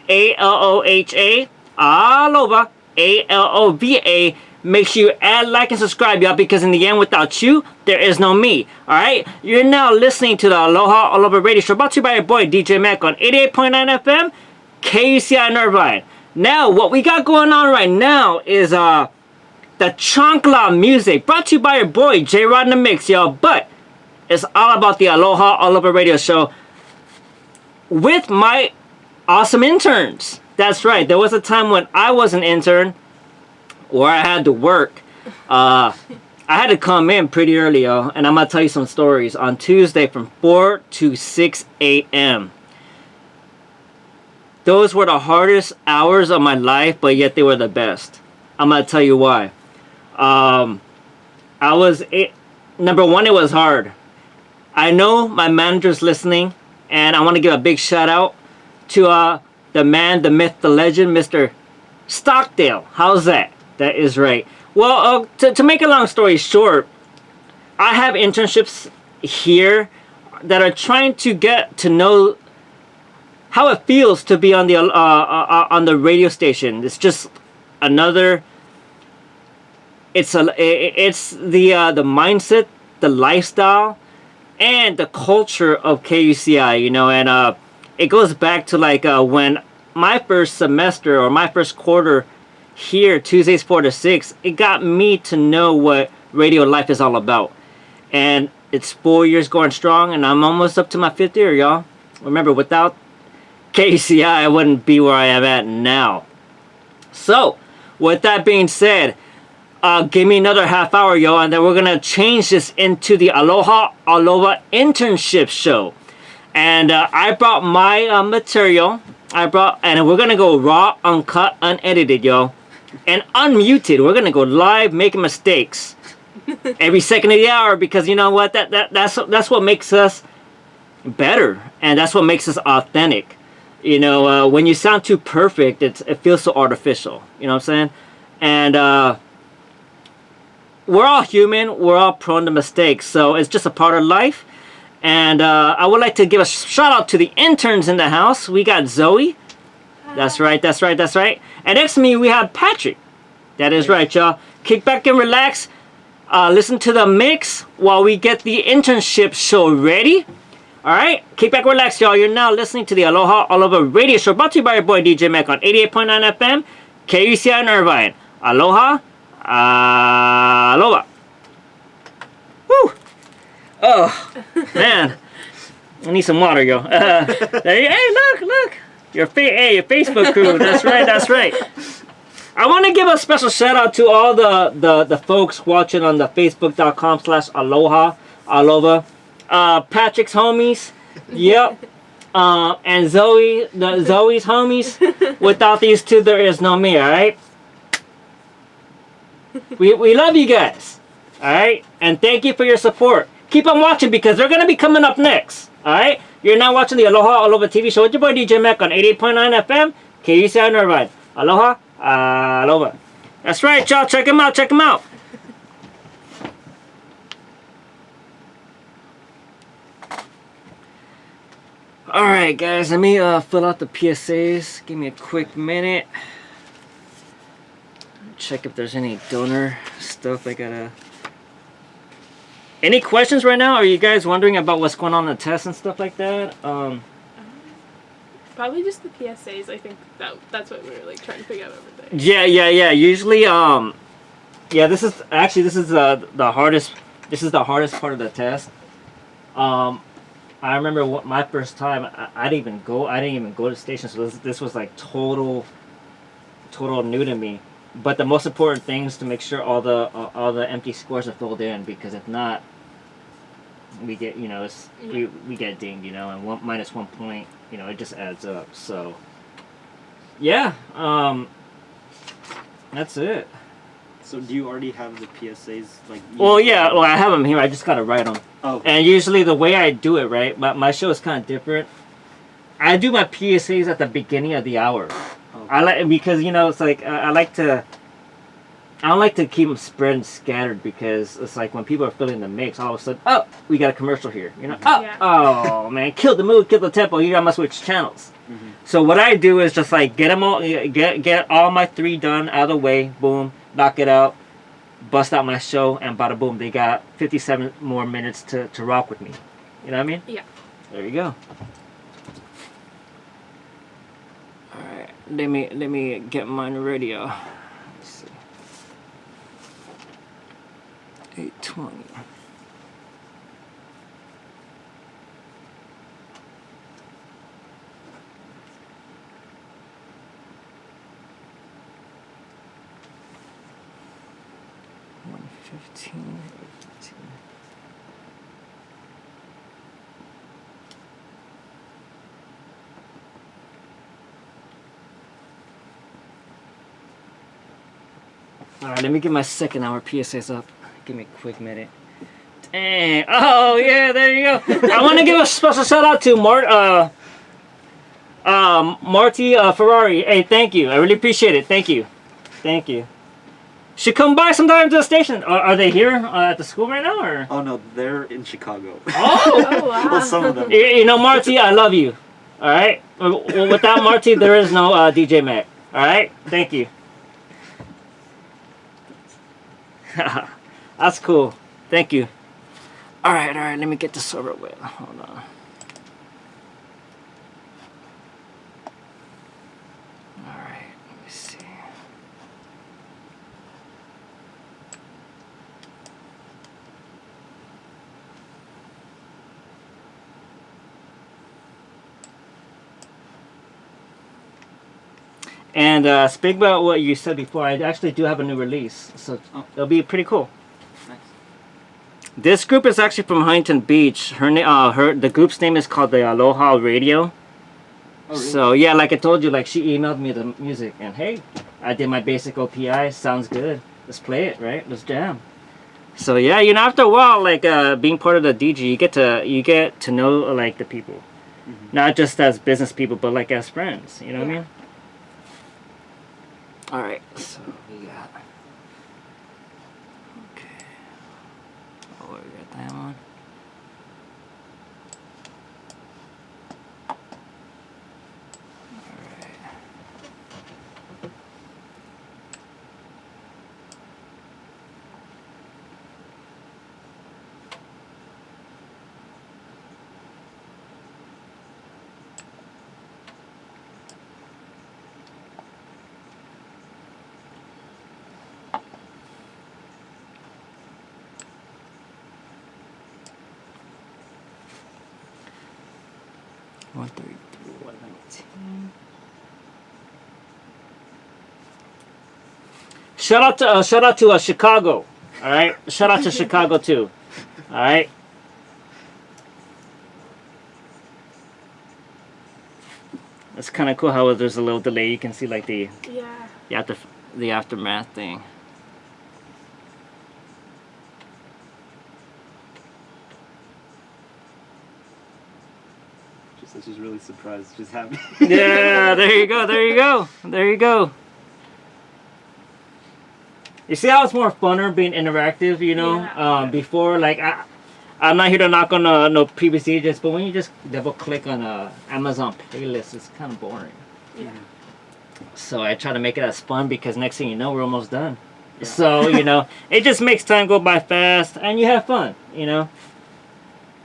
ALOHA, Alova, ALOVA. Make sure you add, like, and subscribe, y'all, because in the end, without you, there is no me. Alright? You're now listening to the AlohaAlova Radio Show, brought to you by your boy DJ Mac on 88.9 FM, KUCI in Irvine. Now, what we got going on right now is the Chancla music, brought to you by your boy J Rod in the Mix, y'all. But it's all about the AlohaAlova Radio Show with my awesome interns. That's right. There was a time when I was an intern where I had to work. I had to come in pretty early, yo, and I'm gonna tell you some stories on Tuesday from 4 to 6 a.m. Those were the hardest hours of my life, but yet they were the best. I'm gonna tell you why. Number one, it was hard. I know my manager's listening, and I want to give a big shout out to the man, the myth, the legend, Mr. Stockdale. How's that? That is right. Well, to make a long story short, I have internships here that are trying to get to know how it feels to be on the radio station. It's just another. It's the mindset, the lifestyle, and the culture of KUCI. You know, and it goes back to like when my first semester or my first quarter here, Tuesdays 4 to 6, it got me to know what radio life is all about. And it's 4 years going strong, and I'm almost up to my 5th year, y'all. Remember, without KCI, I wouldn't be where I am at now. So, with that being said, give me another half hour, yo, and then we're going to change this into the AlohaAlova internship show. And I brought my material. And we're going to go raw, uncut, unedited, yo. And unmuted. We're going to go live making mistakes every second of the hour, because you know what? That's what makes us better. And that's what makes us authentic. You know, when you sound too perfect, it feels so artificial. You know what I'm saying? And we're all human. We're all prone to mistakes. So it's just a part of life. And I would like to give a shout out to the interns in the house. We got Zoe. That's right. And next to me, we have Patrick. That is right, y'all. Kick back and relax. Listen to the mix while we get the internship show ready. All right? Kick back and relax, y'all. You're now listening to the AlohaAlova Radio Show, brought to you by your boy DJ Mac on 88.9 FM, KUCI in Irvine. Aloha, Alova. Woo! Oh, man. I need some water, yo. Hey, look. Your Facebook crew. That's right. I want to give a special shout out to all the folks watching on the facebook.com/AlohaAlova. Patrick's homies. Yep. And Zoe's homies. Without these two, there is no me, alright? We love you guys. Alright? And thank you for your support. Keep on watching, because they're going to be coming up next. Alright? You're now watching the AlohaAlova TV show with your boy DJ Mac on 88.9 FM, KUCI in Irvine. Aloha, AlohaAlova. That's right, y'all. Check him out. Check him out. All right, guys. Let me fill out the PSAs. Give me a quick minute. Check if there's any donor stuff I gotta. Any questions right now? Are you guys wondering about what's going on in the test and stuff like that? Probably just the PSAs. I think that's what we were like trying to figure out over there. Yeah. Usually, yeah. This is the hardest. This is the hardest part of the test. I remember my first time. I didn't even go. I didn't even go to the station. So this was like total new to me. But the most important thing is to make sure all the empty squares are filled in, because if not, we get we get dinged, and minus 1 point, it just adds up. So yeah, that's it. So do you already have the PSAs like? Well, I have them here. I just gotta write them. Oh. And usually the way I do it, right? My show is kind of different. I do my PSAs at the beginning of the hour. Okay. I like, because it's like I don't like to keep them spread and scattered, because it's like when people are filling the mix, all of a sudden, oh, we got a commercial here. Oh man, kill the mood, kill the tempo. You got to switch channels. Mm-hmm. So what I do is just like get them all, get all my 3 done out of the way. Boom, knock it out, bust out my show, and bada boom, they got 57 more minutes to rock with me. You know what I mean? Yeah. There you go. All right, let me get mine ready. Let's see. 8:20. All right, let me get my second hour PSAs up. Give me a quick minute. Dang. Oh, yeah, there you go. I want to give a special shout out to Marty Ferrari. Hey, thank you. I really appreciate it. Thank you. Thank you. Should come by sometime to the station. Are they here at the school right now? Or? Oh, no, they're in Chicago. Oh, wow. Well, some of them. Marty, I love you. All right? Well, without Marty, there is no DJ Mac. All right? Thank you. That's cool. Thank you. All right. Let me get this over with. Hold on. All right. Let me see. And speak about what you said before. I actually do have a new release, so it'll be pretty cool. Nice. This group is actually from Huntington Beach. The group's name is called the Aloha Radio. Oh, really? So yeah, like I told you, like she emailed me the music, and hey, I did my basic OPI. Sounds good. Let's play it, right? Let's jam. So yeah, after a while, like being part of the DG, you get to know like the people, not just as business people, but like as friends. You know what I mean? All right, so we got. Okay. Oh, we got that one. All right. Shout out to Chicago. All right. Shout out to Chicago too. All right. It's kind of cool how there's a little delay. You can see like the aftermath thing. I was just really surprised just happening. Yeah, there you go. You see how it's more funner being interactive, you know? Yeah. Before, like, I'm not here to knock on no previous agents, but when you just double click on a Amazon playlist, it's kind of boring. Yeah. So I try to make it as fun because next thing you know, we're almost done. Yeah. So, you know, it just makes time go by fast and you have fun, you know?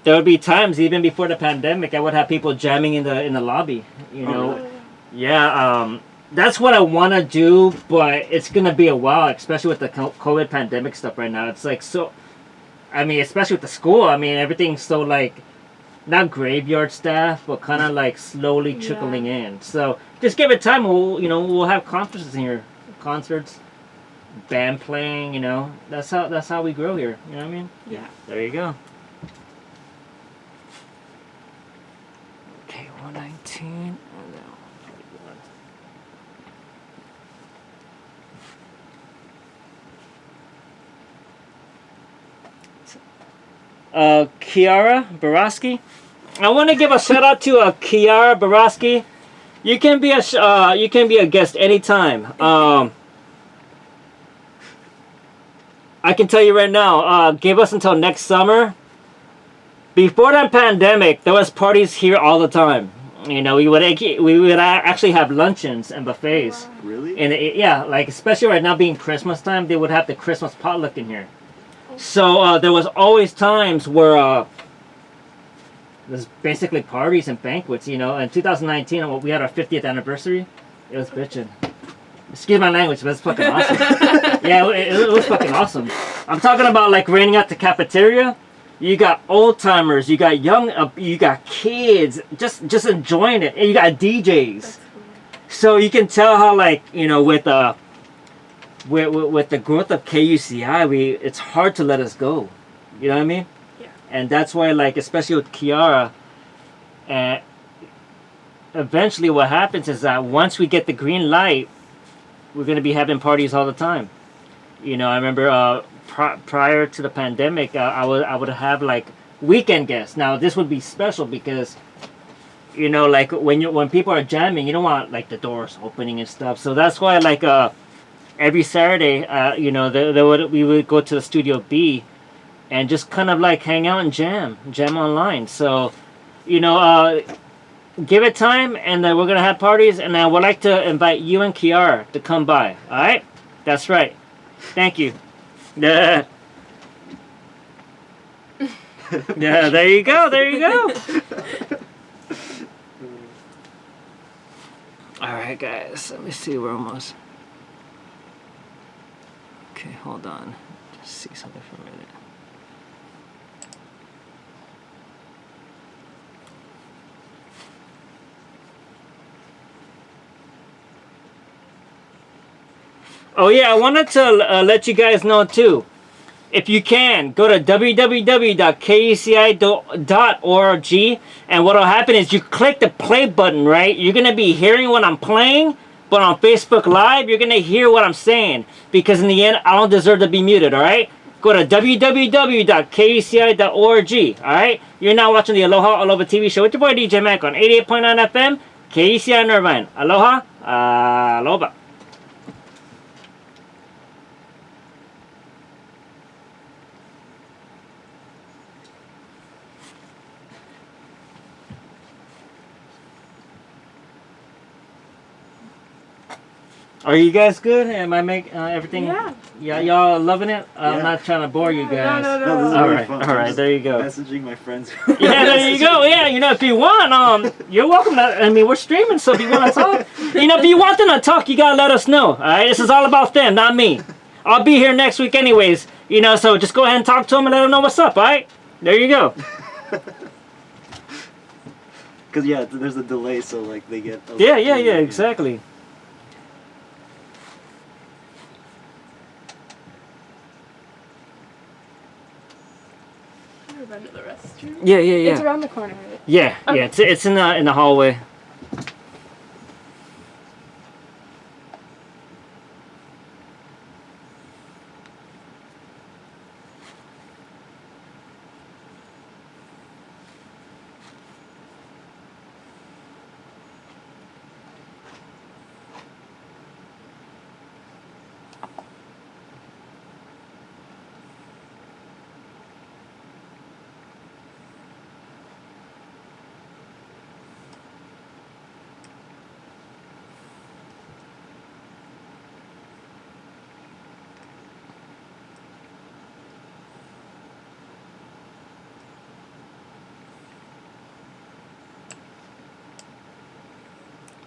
There would be times, even before the pandemic, I would have people jamming in the lobby, you know? really? Yeah, that's what I want to do, but it's going to be a while, especially with the COVID pandemic stuff right now. It's like so, I mean, especially with the school, I mean, everything's so like, not graveyard staff, but kind of like slowly trickling in. So just give it time. We'll have concerts here, concerts, band playing. You know, that's how we grow here. You know what I mean? Yeah. There you go. Okay, 119 and then 141. Kiara Baraski. I want to give a shout out to Kiara Baraski. You can be a guest anytime. I can tell you right now. Give us until next summer. Before the pandemic, there was parties here all the time. You know, we would actually have luncheons and buffets. Really? And yeah, like especially right now being Christmas time, they would have the Christmas potluck in here. So there was always times where there's basically parties and banquets. You know, in 2019, we had our 50th anniversary. It was bitchin'. Excuse my language, but it's fucking awesome. Yeah, it was fucking awesome. I'm talking about like renting out the cafeteria. You got old timers, you got young, you got kids, just enjoying it, and you got DJs. That's cool. So you can tell how like with the growth of KUCI, it's hard to let us go. You know what I mean? Yeah. And that's why like especially with Kiara, and eventually what happens is that once we get the green light, we're gonna be having parties all the time. You know, I remember prior to the pandemic, I would have like weekend guests. Now this would be special because, you know, like when people are jamming, you don't want like the doors opening and stuff. So that's why like every Saturday, you know, we would go to the Studio B, and just kind of like hang out and jam online. So, you know, give it time, and then we're gonna have parties. And I would like to invite you and Kiara to come by. All right? That's right. Thank you. Yeah. Yeah, there you go. There you go. All right, guys. Let me see. We're almost. Okay, hold on. Just see something for a minute. Oh yeah, I wanted to let you guys know too. If you can, go to www.kuci.org, and what'll happen is you click the play button, right? You're gonna be hearing what I'm playing, but on Facebook Live, you're gonna hear what I'm saying, because in the end, I don't deserve to be muted, alright? Go to www.kuci.org, alright? You're now watching the AlohaAlova TV show with your boy DJ Mac on 88.9 FM, KUCI in Irvine. Aloha, Alova. Are you guys good? Am I everything? Yeah. Yeah, y'all loving it? I'm Yeah. not trying to bore you guys. No. No, this is All really right, fun. all right, Just there you go. Messaging my friends. Yeah, there you go. Yeah, you know, if you want, you're welcome to. I mean, we're streaming, so if you want to talk, you know, if you want them to talk, you gotta let us know. All right, this is all about them, not me. I'll be here next week, anyways. You know, so just go ahead and talk to them and let them know what's up. All right, there you go. Because yeah, there's a delay, so like they get. Yeah, exactly. Run to the restroom. Yeah. It's around the corner, right? Yeah, it's in the hallway.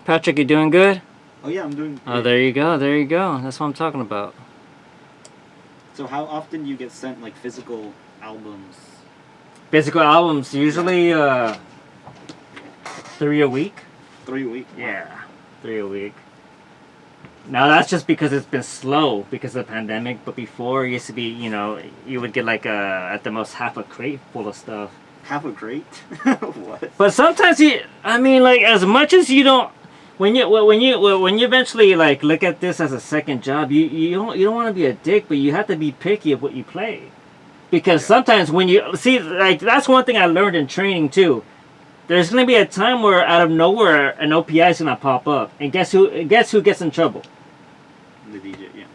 Patrick, you doing good? Oh yeah, I'm doing. Oh, there you go. There you go. That's what I'm talking about. So how often do you get sent like physical albums? Physical albums, usually 3 a week. 3 a week. Wow. Yeah, 3 a week. Now that's just because it's been slow because of the pandemic. But before, it used to be, you would get like at the most half a crate full of stuff. Half a crate? What? But sometimes like as much as you don't, when you eventually like look at this as a second job, you don't want to be a dick, but you have to be picky of what you play, because sometimes when you see, like, that's one thing I learned in training too. There's gonna be a time where out of nowhere an OPI is gonna pop up, and guess who gets in trouble? The DJ, yeah.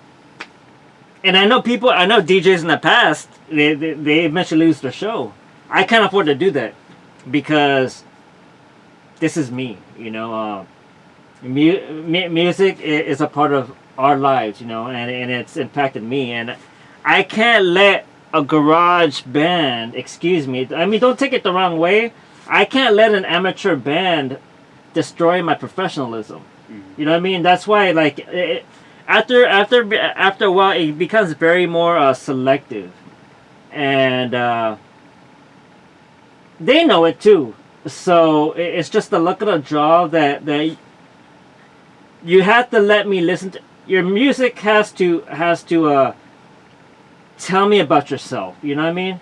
And I know DJs in the past, they eventually lose their show. I can't afford to do that because this is me, music is a part of our lives, and it's impacted me, and I can't let a garage band, excuse me, I mean, don't take it the wrong way, I can't let an amateur band destroy my professionalism. Mm-hmm. You know what I mean? That's why, like, after a while, it becomes very more selective, and they know it too. So it's just the luck of the draw that you have to let me listen to your music. Has to tell me about yourself. You know what I mean?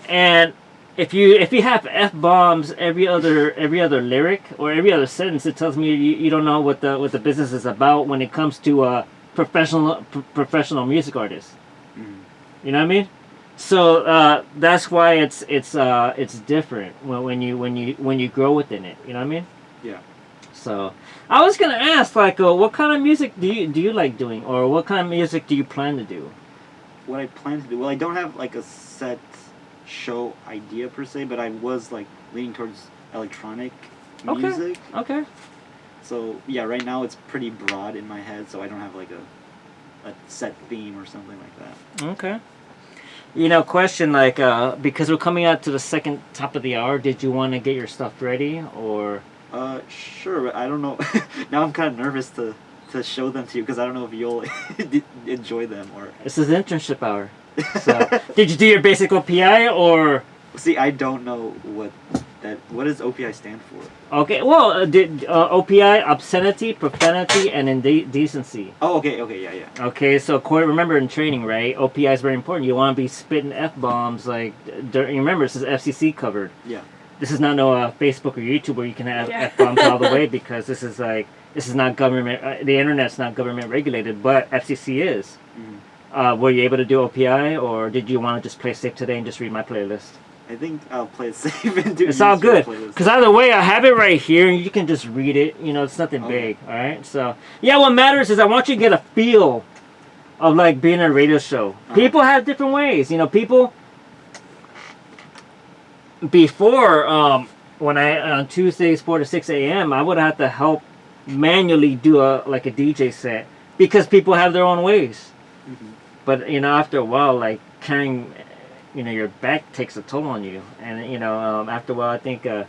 And if you have F-bombs every other lyric or every other sentence, it tells me you don't know what the business is about when it comes to professional music artists. Mm. You know what I mean? So that's why it's different when you grow within it. You know what I mean? Yeah. So I was gonna ask, like, what kind of music do you like doing, or what kind of music do you plan to do? What I plan to do? Well, I don't have like a set show idea per se, but I was like leaning towards electronic music. Okay. So yeah, right now it's pretty broad in my head, so I don't have like a set theme or something like that. Okay. Question, like, because we're coming out to the second top of the hour, did you want to get your stuff ready, or? Sure, but I don't know. Now I'm kind of nervous to show them to you, because I don't know if you'll enjoy them, or... This is internship hour. So, did you do your basic OPI, or? See, I don't know what does OPI stand for? Okay, well, did OPI, obscenity, profanity, and indecency. Oh, okay, yeah. Okay, so remember in training, right? OPI is very important. You want to be spitting F-bombs, like, remember, this is FCC covered. Yeah. This is not no Facebook or YouTube where you can have F-bombs all the way, because this is not government, the internet's not government regulated, but FCC is. Mm. Were you able to do OPI, or did you want to just play safe today and just read my playlist? I think I'll play it safe and do. It's all good, because either way, I have it right here, and you can just read it. It's nothing big. All right. So yeah, what matters is I want you to get a feel of like being a radio show. People have different ways. People before when on Tuesdays 4 to 6 a.m. I would have to help manually do a DJ set because people have their own ways. Mm-hmm. But after a while, like carrying. Your back takes a toll on you, and after a while, I think a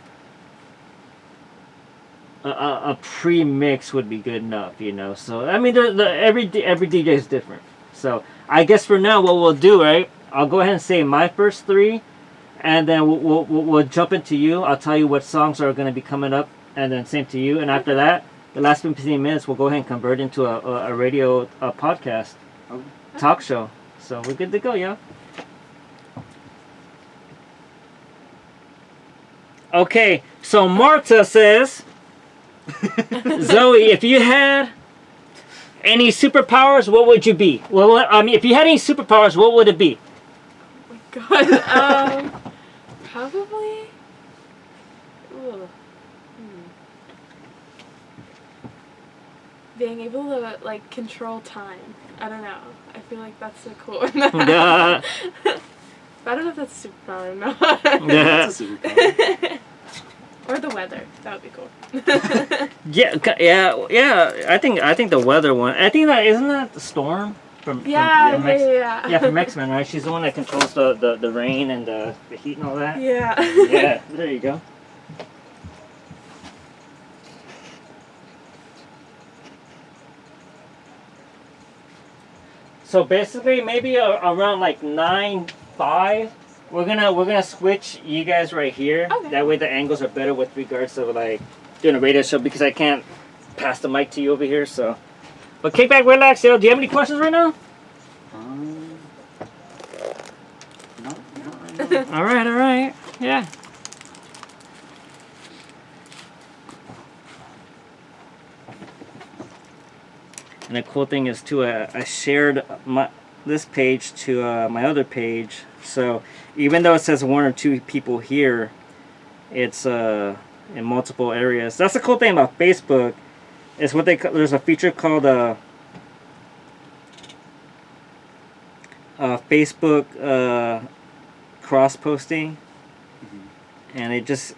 pre-mix would be good enough. So I mean, every DJ is different. So I guess for now, what we'll do, right? I'll go ahead and say my first 3, and then we'll jump into you. I'll tell you what songs are going to be coming up, and then same to you. And after that, the last 15 minutes, we'll go ahead and convert into a radio podcast, talk show. So we're good to go, yeah. Okay, so Marta says, Zoe, if you had any superpowers, what would you be? Well, I mean, if you had any superpowers, what would it be? Oh my god, probably... Ooh. Being able to, like, control time. I don't know. I feel like that's so cool. I don't know if that's a superpower or not. Yeah. That's a superpower. Or the weather. That would be cool. yeah. I think the weather one. I think isn't that the Storm from yeah. from X-Men, right? She's the one that controls the rain and the heat and all that. Yeah. Yeah. There you go. So basically, maybe around like 9:05, we're gonna switch you guys right here. Okay. That way the angles are better with regards to like doing a radio show because I can't pass the mic to you over here. So, but kick back, relax, yo. Do you have any questions right now? No, not right now. All right, yeah. And the cool thing is too, I shared this page to my other page. So even though it says 1 or 2 people here, it's in multiple areas. That's the cool thing about Facebook. Is what there's a feature called Facebook cross posting, and it's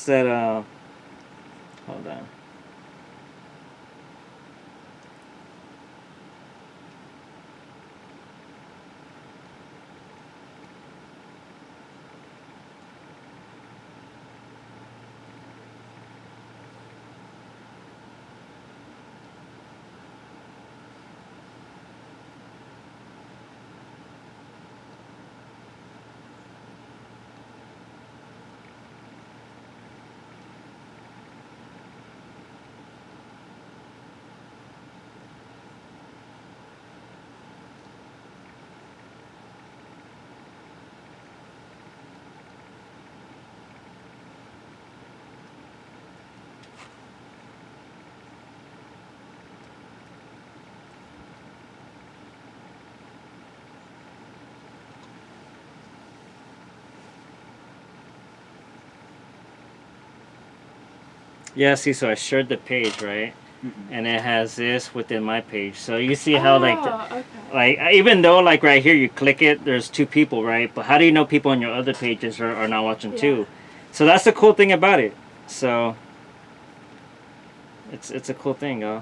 that hold on. Yeah, see, so I shared the page, right? And it has this within my page. So you see how okay. like even though like right here you click it, there's 2 people, right? But how do you know people on your other pages are not watching too? So that's the cool thing about it. So it's a cool thing, yo.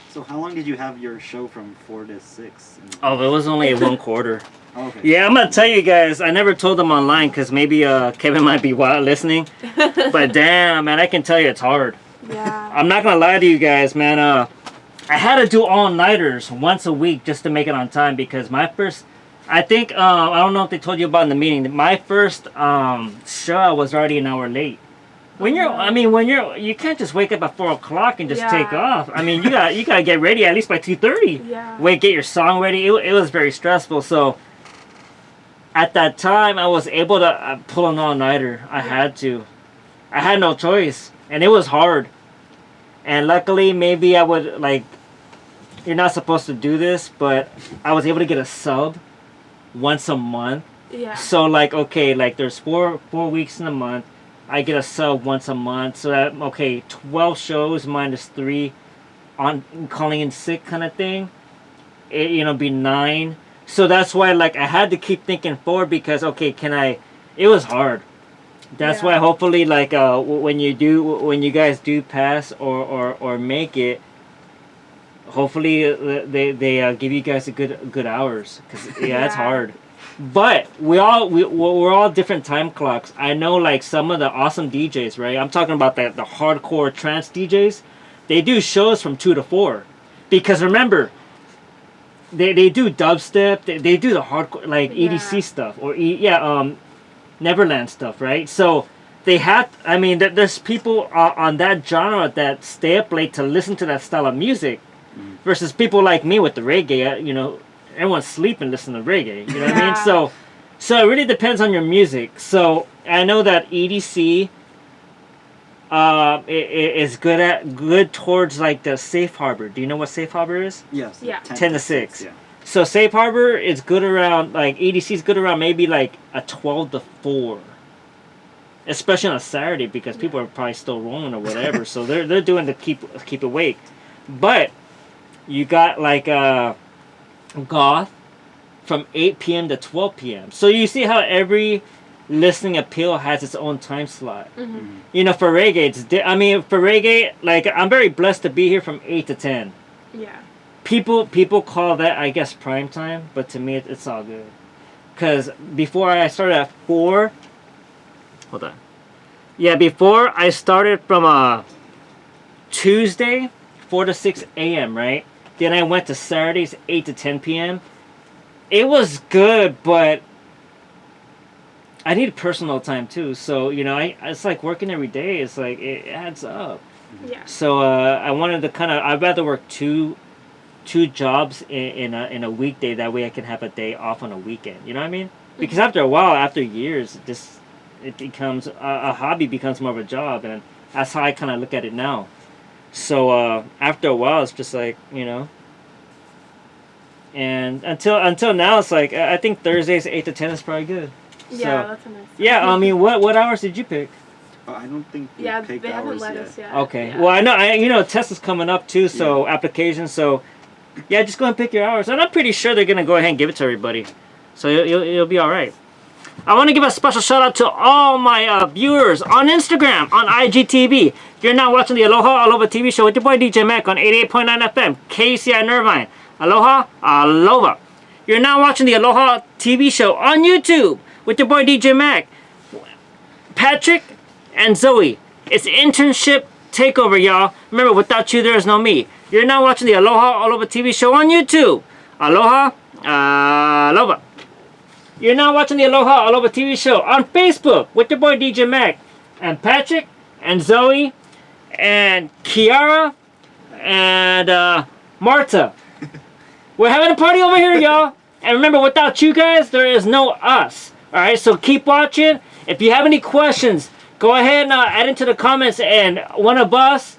So how long did you have your show from 4 to 6? Oh, it was only 1/4. Oh, okay. Yeah, I'm gonna tell you guys. I never told them online because maybe Kevin might be listening. But damn, man, I can tell you it's hard. Yeah. I'm not gonna lie to you guys, man. I had to do all-nighters once a week just to make it on time because my first, I think, I don't know if they told you about in the meeting. My first show I was already an hour late. When you can't just wake up at 4 o'clock and just take off. I mean, you gotta get ready at least by 2:30. Yeah. Wait, get your song ready. It was very stressful. So at that time, I was able to pull an all-nighter. I had to. I had no choice, and it was hard. And luckily, maybe I would like. You're not supposed to do this, but I was able to get a sub once a month. Yeah. So like, okay, like there's four weeks in a month. I get a sub once a month, so that 12 shows minus 3 on calling in sick kind of thing. It be 9. So that's why like I had to keep thinking forward because it was hard. That's why hopefully like when you guys do pass or make it, hopefully they give you guys a good hours because it's hard. But we're all different time clocks. I know like some of the awesome DJs, right? I'm talking about the hardcore trance DJs. They do shows from 2 to 4, because remember, they do dubstep. They do the hardcore like EDC stuff or Neverland stuff, right? So they have. I mean, there's people on that genre that stay up late to listen to that style of music, versus people like me with the reggae. Everyone's sleeping listening to reggae. You know what I mean? So it really depends on your music. So I know that EDC is good towards like the safe harbor. Do you know what safe harbor is? Yes. Yeah. 10 to 6. Yeah. So safe harbor is good around like EDC is good around maybe like a 12 to 4. Especially on a Saturday because people are probably still rolling or whatever. So they're doing to keep awake. But you got like goth from 8 p.m. to 12 p.m. So you see how every listening appeal has its own time slot. For reggae, for reggae, like I'm very blessed to be here from 8 to 10. Yeah. People call that, I guess, prime time, but to me it's all good. Because before I started at 4, hold on. Yeah, before I started from Tuesday, 4 to 6 a.m., right? Then I went to Saturdays, 8 to 10 p.m. It was good, but I need personal time too. So, it's like working every day. It's like, it adds up. Yeah. So, I wanted to I'd rather work two jobs in a weekday. That way I can have a day off on a weekend. You know what I mean? Because after a while, after years, it becomes, a hobby becomes more of a job. And that's how I kind of look at it now. So after a while, it's just like, and until now, it's like I think Thursdays 8 to 10 is probably good. Yeah, So, that's a nice. yeah, I mean, what hours did you pick? I don't think we Yeah, picked they haven't hours let yet. us yet. Okay. Yeah. Well, I know test is coming up too, so applications. So yeah, just go and pick your hours, and I'm pretty sure they're gonna go ahead and give it to everybody. So you'll be all right. I want to give a special shout out to all my viewers on Instagram, on IGTV. You're now watching the AlohaAlova TV show with your boy DJ Mac on 88.9 FM, KCI Nervine. Aloha, Alova. You're now watching the Aloha TV show on YouTube with your boy DJ Mac, Patrick, and Zoe. It's internship takeover, y'all. Remember, without you, there is no me. You're now watching the AlohaAlova TV show on YouTube. Aloha, Alova. You're now watching the AlohaAlova TV show on Facebook with your boy DJ Mac and Patrick and Zoe and Kiara and Marta. We're having a party over here, y'all. And remember, without you guys, there is no us. Alright, so keep watching. If you have any questions, go ahead and add into the comments, and one of us,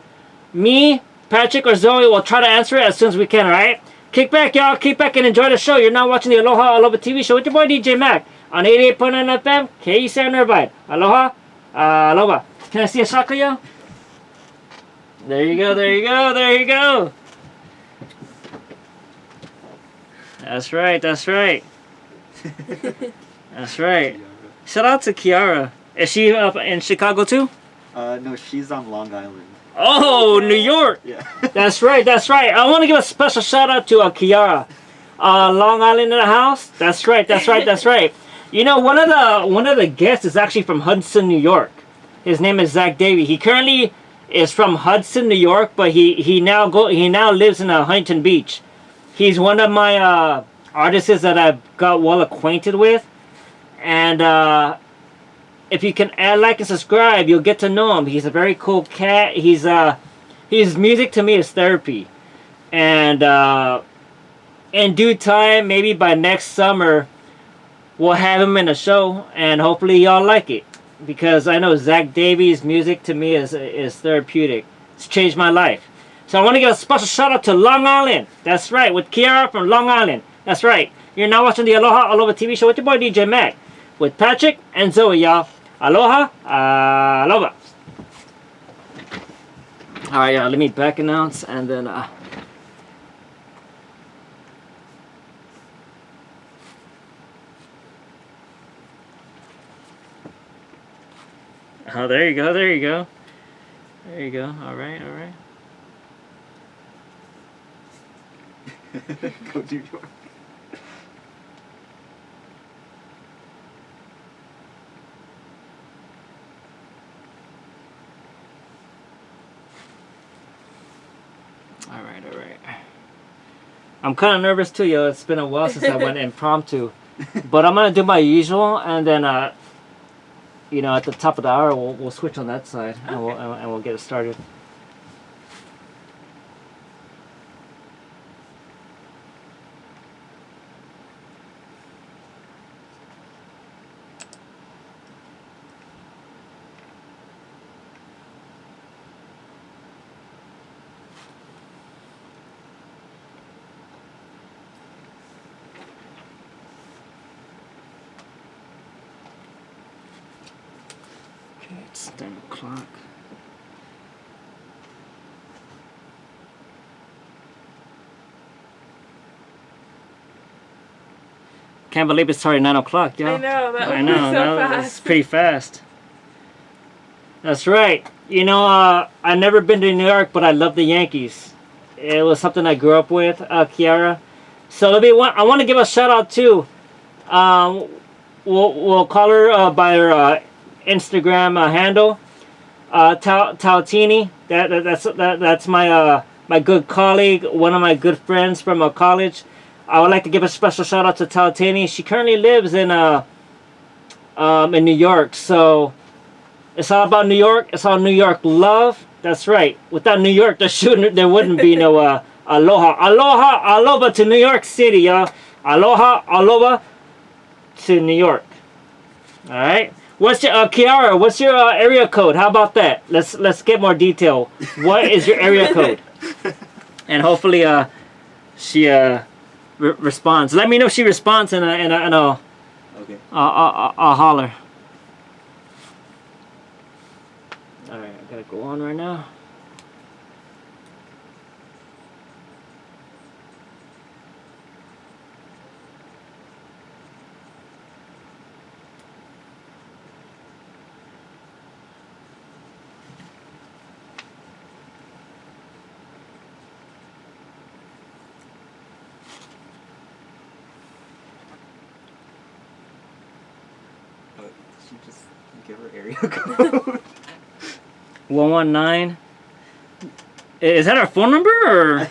me, Patrick, or Zoe will try to answer it as soon as we can, alright? Kick back, y'all. Kick back and enjoy the show. You're now watching the AlohaAlova TV show with your boy DJ Mac on 88.9 FM, KCI Nervine. Aloha, Alova. Can I see a shaka, y'all? There you go, there you go, there you go. That's right, that's right. That's right. Shout out to Kiara. Is she up in Chicago too? No, she's on Long Island. Oh, New York. Yeah. That's right, that's right. I want to give a special shout out to Kiara. Long Island in the house. That's right, that's right, that's right. You know, one of the guests is actually from Hudson, New York. His name is Zach Davey. He currently is from Hudson, New York, but he now lives in Huntington Beach. He's one of my artists that I've got well acquainted with, and if you can add, like, and subscribe, you'll get to know him. He's a very cool cat. His music to me is therapy, and in due time, maybe by next summer, we'll have him in a show, and hopefully y'all like it, because I know Zach Davies' music to me is therapeutic. It's changed my life. So I want to give a special shout out to Long Island. That's right, with Kiara from Long Island. That's right. You're now watching the AlohaAlova TV show with your boy DJ Mac, with Patrick and Zoe, y'all. Aloha, Alova. All right, let me back announce, and then oh, there you go, there you go. There you go. All right, all right. Go New York. All right, all right. I'm kind of nervous too, yo. It's been a while since I went impromptu, but I'm gonna do my usual, and then at the top of the hour, we'll switch on that side, and we'll get it started. It's 10 o'clock. Can't believe it's already 9 o'clock, yo. I know, that I was know, so that fast. was pretty fast. That's right. I've never been to New York, but I love the Yankees. It was something I grew up with, Kiara. So I want to give a shout out too. We'll call her by her Instagram handle. Tautini. That's my my good colleague, one of my good friends from college. I would like to give a special shout out to Tautini. She currently lives in New York. So it's all about New York. It's all New York love. That's right. Without New York, there wouldn't be no Aloha to New York City, y'all. Aloha to New York. All right. What's your Kiara? What's your area code? How about that? Let's get more detail. What is your area code? And hopefully she responds. Let me know if she responds, and I'll Okay. I'll holler. All right, I gotta go on right now. Did she just give her area code? 119. Is that our phone number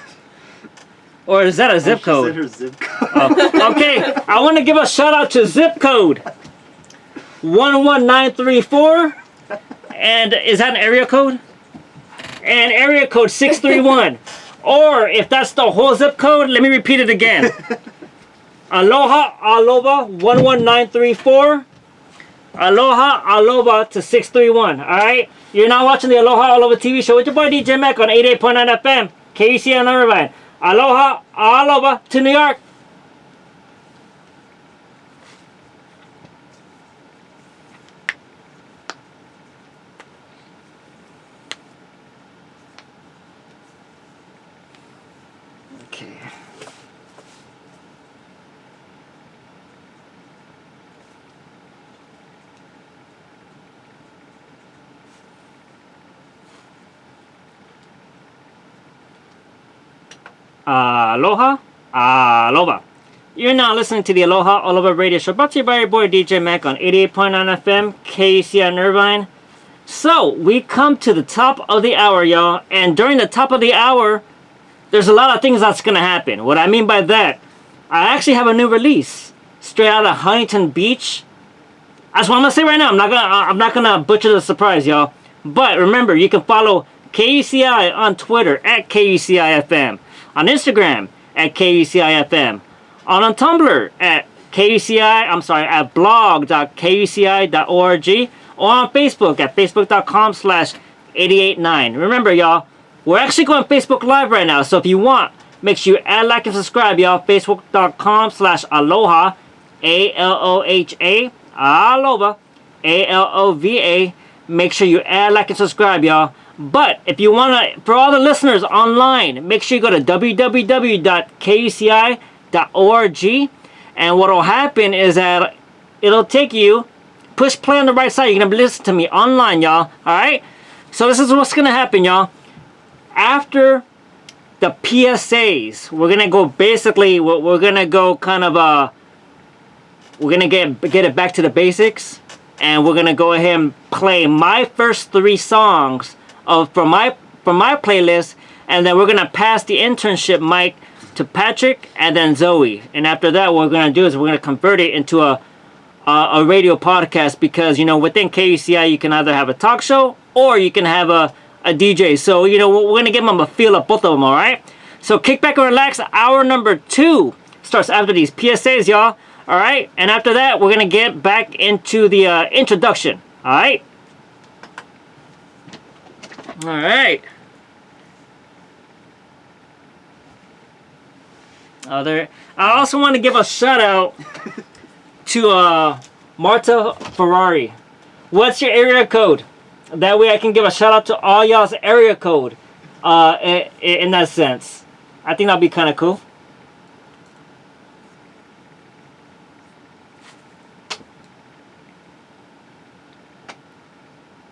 or is that a zip She code? said her zip code. Oh, okay, I want to give a shout out to zip code 11934. And is that an area code? And area code 631. Or if that's the whole zip code, let me repeat it again. AlohaAlova 11934. AlohaAlova to 631. Alright? You're now watching the AlohaAlova TV show with your boy DJ Mac on 88.9 FM. KUC on Irvine. AlohaAlova to New York. Okay. AlohaAlova. You're now listening to the AlohaAlova radio show brought to you by your boy DJ Mac on 88.9 FM, KUC on Irvine. So, we come to the top of the hour, y'all. And during the top of the hour, there's a lot of things that's going to happen. What I mean by that, I actually have a new release straight out of Huntington Beach. That's what I'm going to say right now. I'm not gonna butcher the surprise, y'all. But remember, you can follow KUCI on Twitter at KUCIFM. On Instagram at KUCIFM. On Tumblr at blog.kuci.org. Or on Facebook at facebook.com/889. Remember, y'all, we're actually going Facebook Live right now. So if you want, make sure you add, like, and subscribe, y'all. Facebook.com/Aloha, ALOHA, Alova, ALOVA. Make sure you add, like, and subscribe, y'all. But if you want to, for all the listeners online, make sure you go to www.kuci.org. And what will happen is that it'll take you, push play on the right side. You're going to listen to me online, y'all. Alright? So this is what's going to happen, y'all. After the PSAs, we're going to go basically, we're going to go kind of, we're going to get it back to the basics. And we're going to go ahead and play my first 3 songs from my playlist, and then we're gonna pass the internship mic to Patrick and then Zoe. And after that, what we're gonna do is we're gonna convert it into a radio podcast, because you know within KUCI you can either have a talk show or you can have a DJ. So you know we're gonna give them a feel of both of them. All right. So kick back and relax. Hour number 2 starts after these PSAs, y'all. All right. And after that, we're gonna get back into the introduction. All right. Alright. I also want to give a shout out to Marta Ferrari. What's your area code? That way I can give a shout out to all y'all's area code in that sense. I think that'll be kind of cool.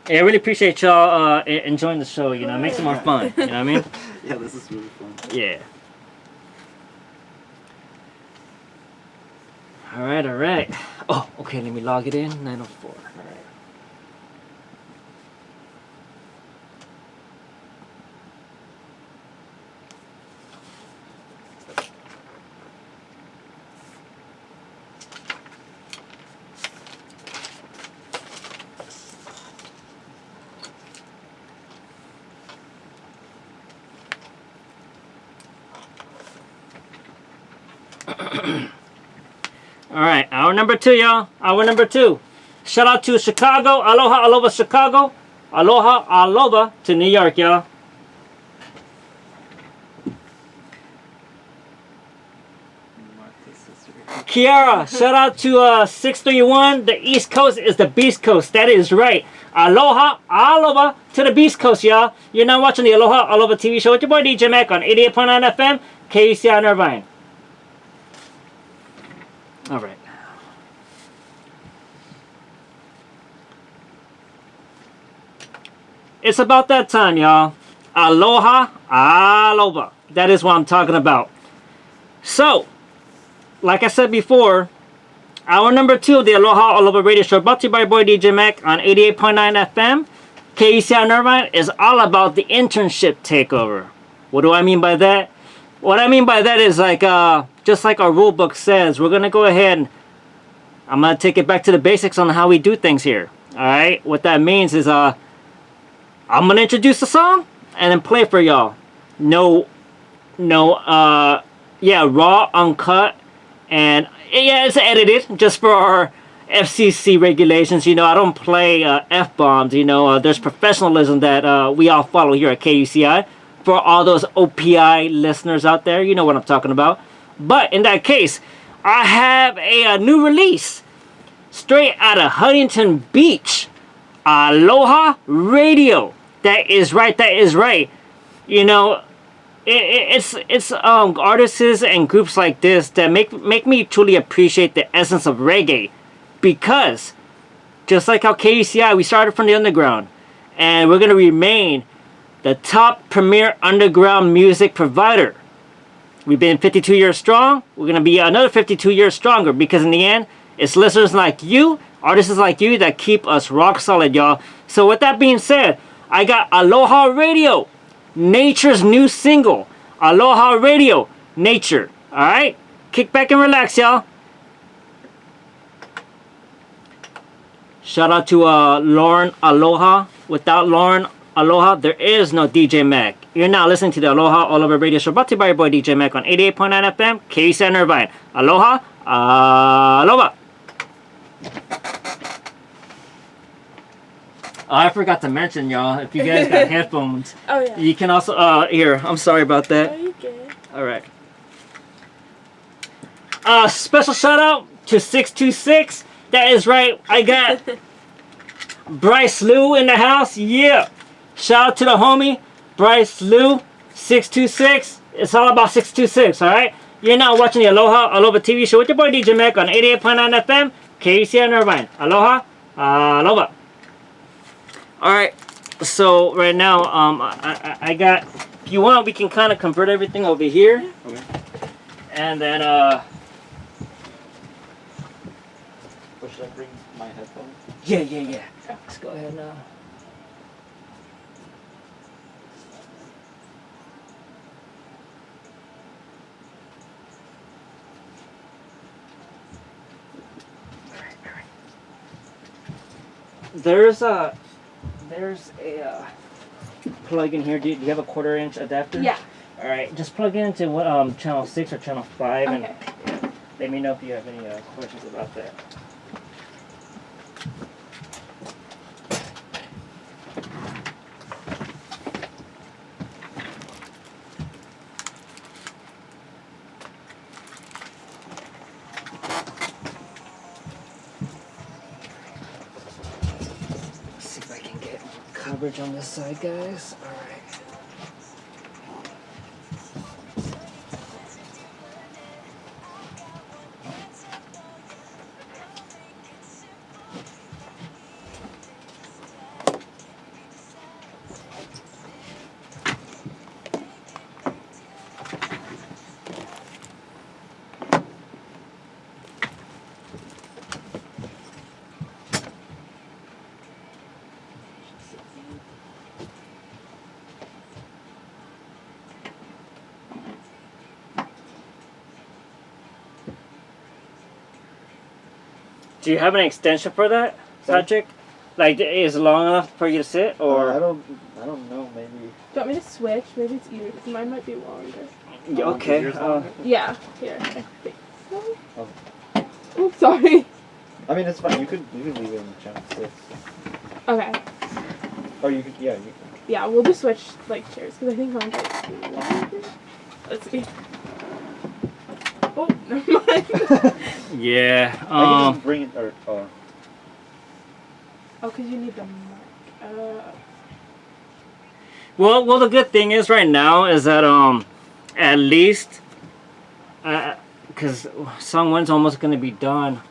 Hey, I really appreciate y'all enjoying the show, you know, it makes it more fun, you know what I mean? Yeah, this is really fun. Yeah. Alright. Oh, okay, let me log it in, 904, alright. All right, hour number 2, y'all. Hour number 2. Shout out to Chicago. Aloha, aloha, Chicago. Aloha, aloha to New York, y'all. Kiara, shout out to 631. The East Coast is the Beast Coast. That is right. Aloha, aloha to the Beast Coast, y'all. You're now watching the Aloha Alova TV show with your boy DJ Mac on 88.9 FM, KUCI in Irvine. All right. It's about that time, y'all. Aloha, aloha. That is what I'm talking about. So, like I said before, hour number 2 of the Aloha Alova radio show, brought to you by boy DJ Mac on 88.9 FM, KUCI in Irvine, is all about the internship takeover. What do I mean by that? What I mean by that is like, just like our rule book says, we're going to go ahead and I'm going to take it back to the basics on how we do things here. Alright? What that means is, I'm going to introduce the song and then play for y'all. Yeah, raw, uncut, and yeah, it's edited just for our FCC regulations. You know, I don't play F-bombs. You know, there's professionalism that we all follow here at KUCI. For all those OPI listeners out there, you know what I'm talking about. But in that case, I have a new release straight out of Huntington Beach. Aloha Radio. That is right. That is right. You know, it's artists and groups like this that make me truly appreciate the essence of reggae, because just like how KUCI, we started from the underground, and we're gonna remain the top premier underground music provider. We've been 52 years strong. We're gonna be another 52 years stronger, because in the end, it's listeners like you, artists like you, that keep us rock solid, y'all. So with that being said, I got Aloha Radio, Nature's new single. Aloha Radio, Nature. Alright? Kick back and relax, y'all. Shout out to Lauren Aloha. Without Lauren Aloha, there is no DJ Mac. You're now listening to the Aloha Alova radio show, brought to you by your boy DJ Mac on 88.9 FM, KUCI in Irvine. Aloha, aloha. I forgot to mention, y'all, if you guys got headphones, Oh, yeah. you can also, here, I'm sorry about that. Oh, you good. Alright. Special shout out to 626. That is right, I got Bryce Lou in the house. Yeah. Shout out to the homie, Bryce Lou, 626. It's all about 626, alright? You're now watching the Aloha Alova TV show with your boy DJ Mac on 88.9 FM, KUCI in Irvine. Aloha, aloha. Alright, so right now, I got, if you want, we can kind of convert everything over here. Okay. And then, Or should I bring my headphones? yeah. Let's go ahead now. There's a plug in here. Do you have a 1/4-inch adapter? Yeah. All right, just plug it into what channel 6 or channel 5, Okay. and let me know if you have any questions about that. See if I can get coverage on this side, guys. All right. Do you have an extension for that, Patrick? Like, is it long enough for you to sit, or? I don't know. Maybe. Do you want me to switch? Maybe it's easier because mine might be longer. Yeah, okay. Yours longer? Yeah. Here. Oops, sorry. I mean, it's fine. You could leave it in channel 6. Okay. Or you could, yeah, you could. Yeah, we'll just switch like chairs because I think Andre. Let's see. Oh, never mind. Yeah. I can just bring it, or Oh, because you need the mic. Well, the good thing is right now is that at least because song one's almost gonna be done.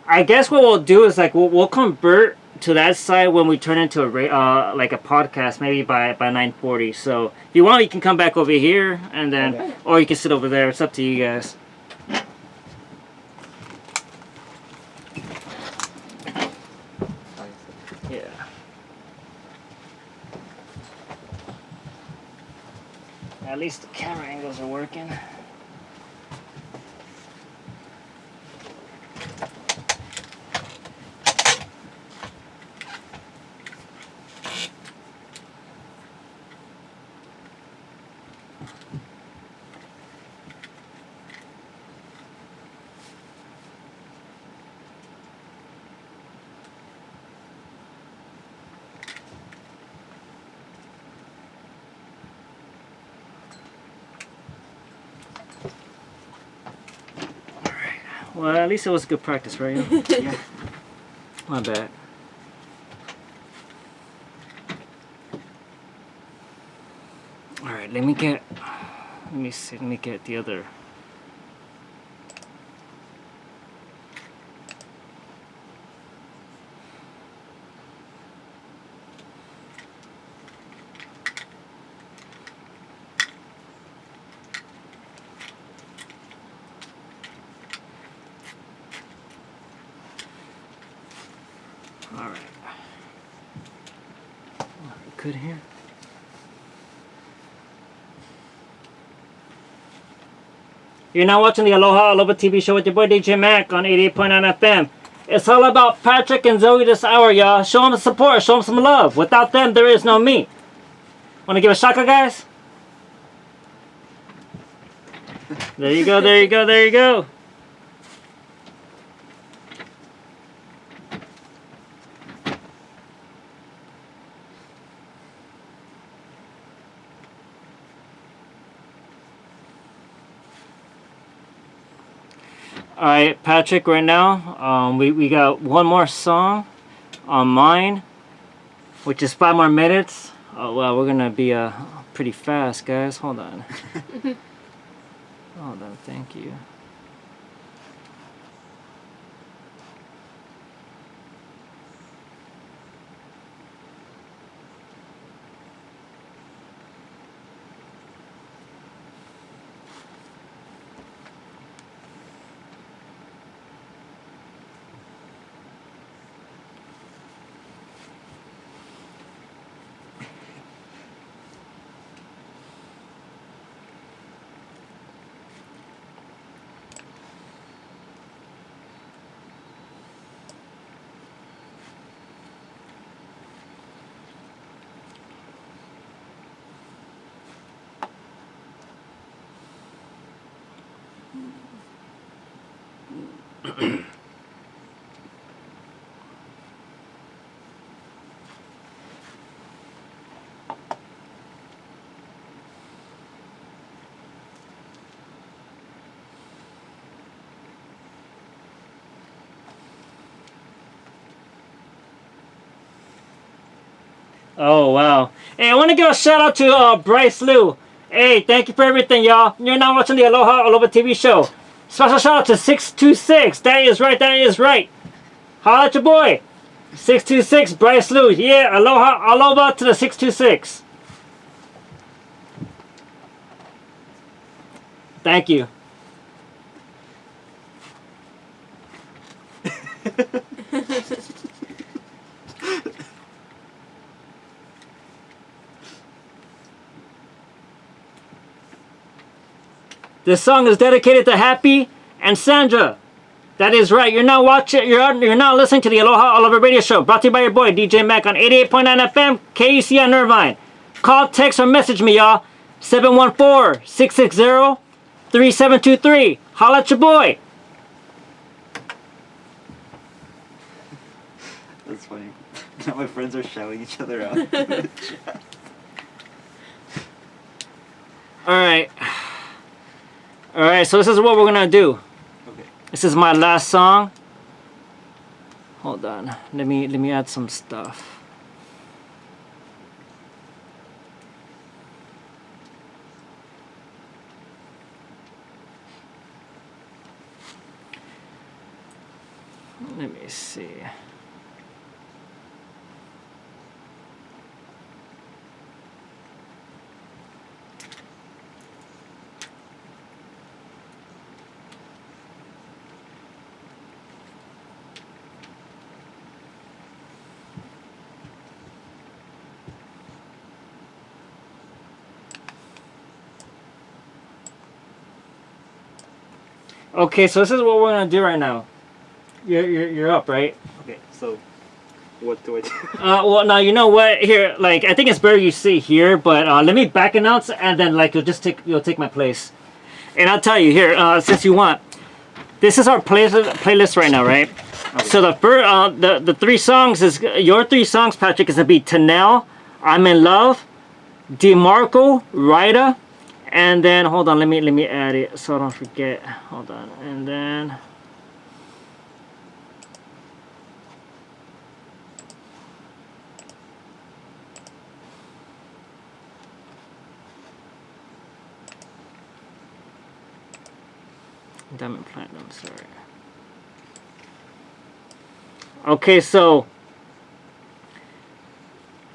I guess what we'll do is like we'll convert to that side when we turn into a like a podcast, maybe by 9:40. So if you want, you can come back over here and then, Okay. or you can sit over there. It's up to you guys. Yeah. At least the camera angles are working. Well, at least it was good practice, right? yeah. My bad. All right, let me get the other. All right. Good here. You're now watching the AlohaAlova TV show with your boy DJ Mac on 88.9 FM. It's all about Patrick and Zoe this hour, y'all. Show them support, show them some love. Without them, there is no me. Want to give a shaka, guys? There you go, there you go, there you go. Alright, Patrick, right now, we got one more song on mine, which is 5 more minutes. Oh, well, we're gonna be pretty fast, guys. Hold on. Hold on, thank you. Oh, wow. Hey, I want to give a shout out to Bryce Liu. Hey, thank you for everything, y'all. You're now watching the AlohaAlova TV show. Special shout out to 626. That is right, that is right. Holla at your boy. 626, Bryce Liu. Yeah, AlohaAlova to the 626. Thank you. This song is dedicated to Happy and Sandra. That is right. You're now watching. You're now listening to the AlohaAlova Radio Show, brought to you by your boy DJ Mac on 88.9 FM, KUC on Irvine. Call, text, or message me, y'all. 714-660-3723. Holla at your boy. That's funny. Now my friends are shouting each other out. Alright. Alright, so this is what we're gonna do. Okay. This is my last song. Hold on. Let me add some stuff. Let me see. Okay, so this is what we're gonna do right now. You're up, right? Okay, so what do I do? Well, now you know what? Here, like I think it's better you sit here, but let me back announce, and then like you'll take my place. And I'll tell you here, since you want, this is our playlist right now, right? Okay. So the first, the 3 songs is your 3 songs, Patrick, is gonna be Tanel, I'm in Love, DeMarco, Rida, and then hold on, let me add it so I don't forget. Hold on, and then. Diamond Platinum, sorry. Okay, so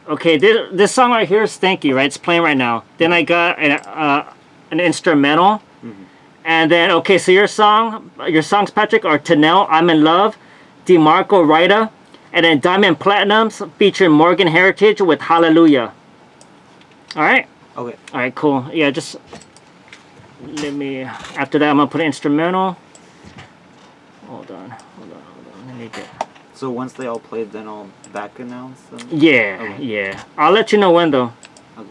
okay, this song right here is Stanky, right? It's playing right now. Then I got an instrumental, and then okay, so your songs, Patrick, are Tanel, I'm in Love, DeMarco, Rida, and then Diamond Platinums featuring Morgan Heritage with Hallelujah. All right. Okay. All right, cool. Yeah, just. Let me, after that I'm gonna put an instrumental. Hold on. Let me get. So once they all played, then I'll back announce them? Yeah, Okay. yeah. I'll let you know when though. Okay.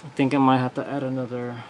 I think I might have to add another.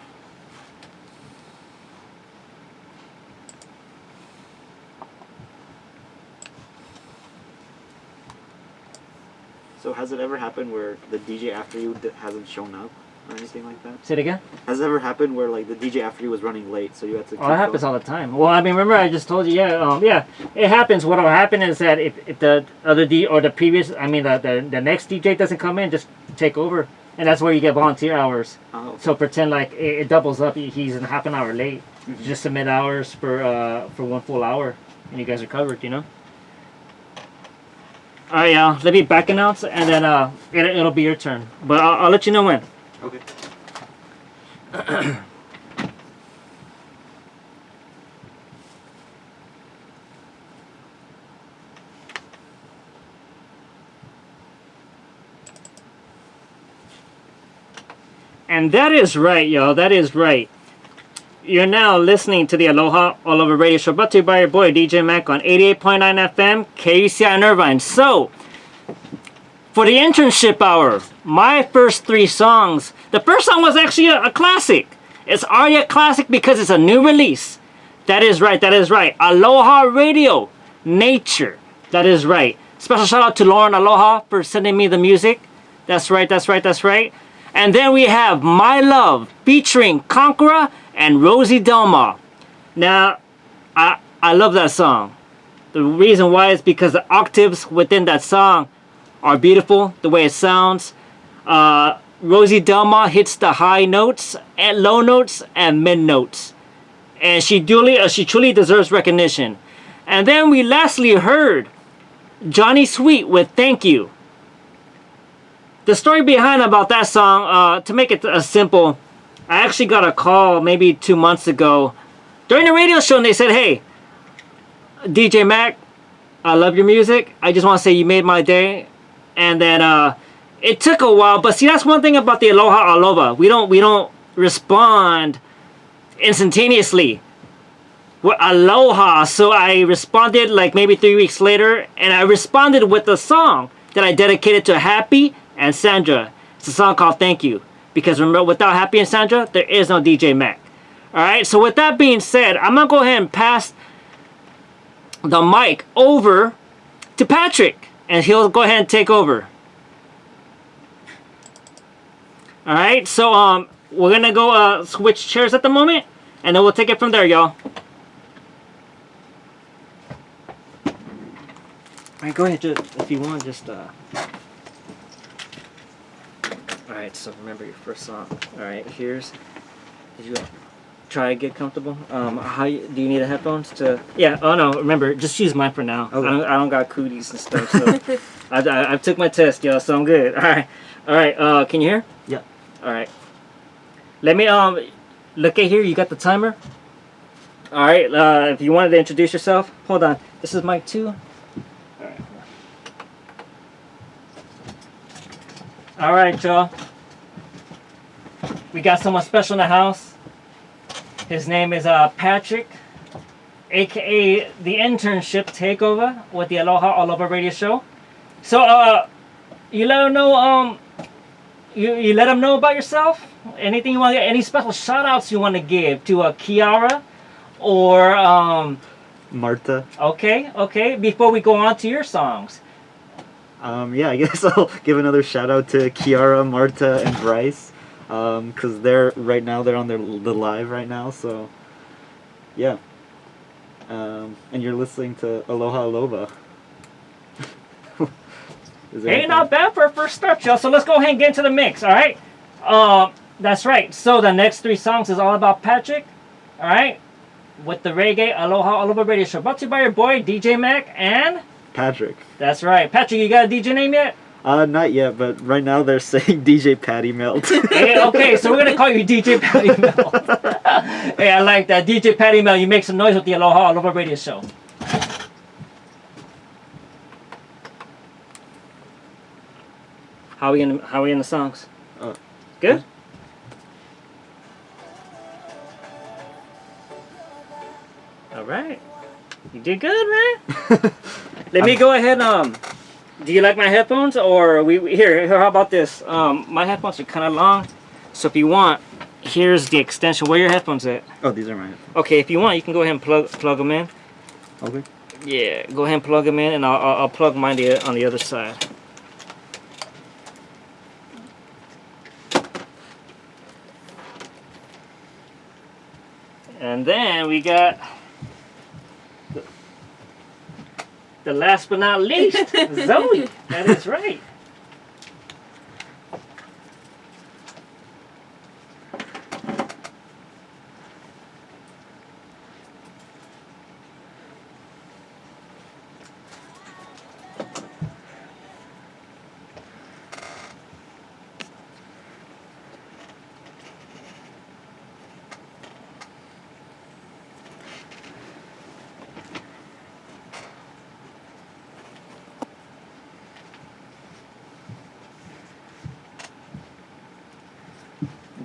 So has it ever happened where the DJ after you hasn't shown up or anything like that? Say it again? Has it ever happened where like the DJ after you was running late, so you had to? Oh, that happens all the time. Well, I mean, remember I just told you, yeah, it happens. What'll happen is that if the other or the previous, I mean, the next DJ doesn't come in, just take over, and that's where you get volunteer hours. Oh. So pretend like it doubles up. He's in half an hour late. Just submit hours for 1 full hour, and you guys are covered. You know. All right, yeah. Let me back announce, and then it'll be your turn. But I'll let you know when. Okay. And that is right, y'all. That is right. You're now listening to the Aloha All Over Radio Show, brought to you by your boy DJ Mac on 88.9 FM, KUCI in Irvine. So, for the internship hour, my first 3 songs. The first song was actually a classic. It's Arya Classic because it's a new release. That is right. That is right. Aloha Radio, Nature. That is right. Special shout out to Lauren Aloha for sending me the music. That's right. That's right. That's right. And then we have My Love featuring Conqueror and Rosie Delma. Now, I love that song. The reason why is because the octaves within that song are beautiful, the way it sounds. Rosie Delma hits the high notes, and low notes, and mid notes. And she truly deserves recognition. And then we lastly heard Johnny Sweet with Thank You. The story behind about that song, to make it simple, I actually got a call maybe 2 months ago during the radio show, and they said, "Hey, DJ Mac, I love your music. I just want to say you made my day." And then it took a while, but see, that's one thing about the AlohaAlova. We don't respond instantaneously. Well, aloha. So I responded like maybe 3 weeks later, and I responded with a song that I dedicated to Happy and Sandra. It's a song called Thank You. Because remember, without Happy and Sandra, there is no DJ Mac. Alright, so with that being said, I'm going to go ahead and pass the mic over to Patrick. And he'll go ahead and take over. Alright, so we're going to go switch chairs at the moment. And then we'll take it from there, y'all. Alright, go ahead, just, if you want, just Alright, so remember your first song. Alright, here's... Did you try to get comfortable? Do you need a headphones to... Yeah, oh no, remember, just use mine for now. Okay. I don't got cooties and stuff, so... I took my test, y'all, so I'm good. Alright, can you hear? Yeah. Alright. Let me, look at here, you got the timer? Alright, if you wanted to introduce yourself, hold on. This is mic 2. Alright, y'all. We got someone special in the house. His name is Patrick, aka the internship takeover with the AlohaAlova radio show. So, you let him know, you let him know about yourself? Anything you want to get? Any special shout outs you want to give to Kiara or Marta. Okay. Before we go on to your songs. Yeah, I guess I'll give another shout out to Kiara, Marta, and Bryce, because they're on the live right now. So, yeah. And you're listening to AlohaAlova. Hey, not bad for a first start, y'all. So let's go ahead and get into the mix. All right. That's right. So the next 3 songs is all about Patrick. All right. With the reggae AlohaAlova radio show, brought to you by your boy DJ Mac and Patrick. That's right. Patrick, you got a DJ name yet? Not yet, but right now they're saying DJ Patty Melt. Hey, okay, so we're going to call you DJ Patty Melt. Hey, I like that. DJ Patty Melt, you make some noise with the AlohaAlova radio show. How are we in the songs? Good? All right. You did good, man. Let me go ahead. Do you like my headphones, or here? How about this? My headphones are kind of long, so if you want, here's the extension. Where are your headphones at? Oh, these are my headphones. Okay, if you want, you can go ahead and plug them in. Okay. Yeah, go ahead and plug them in, and I'll plug mine on the other side. And then we got the last but not least, Zoe. That is right.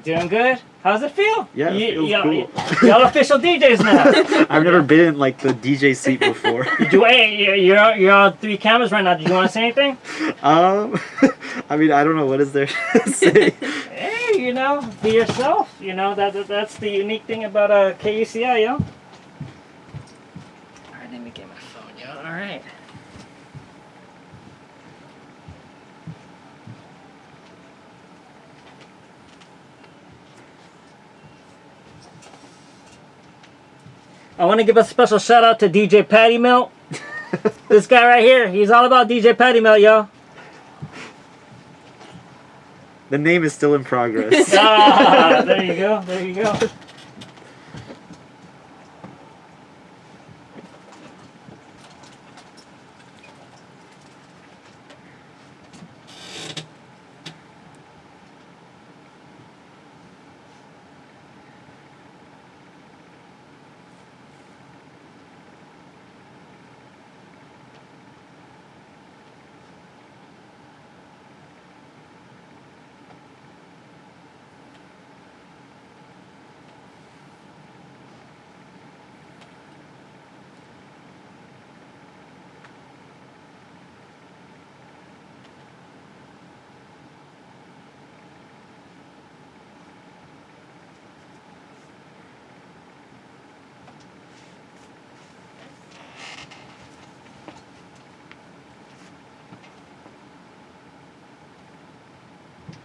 Doing good? How's it feel? Yeah, it feels cool. Y'all official DJs now. I've never been in like the DJ seat before. You're on 3 cameras right now. Do you want to say anything? I mean, I don't know, what is there to say. Hey, be yourself. That's the unique thing about KUCI, yo. All right, let me get my phone, yo. All right. I want to give a special shout out to DJ Patty Melt. This guy right here, he's all about DJ Patty Melt, yo. The name is still in progress. There you go. There you go.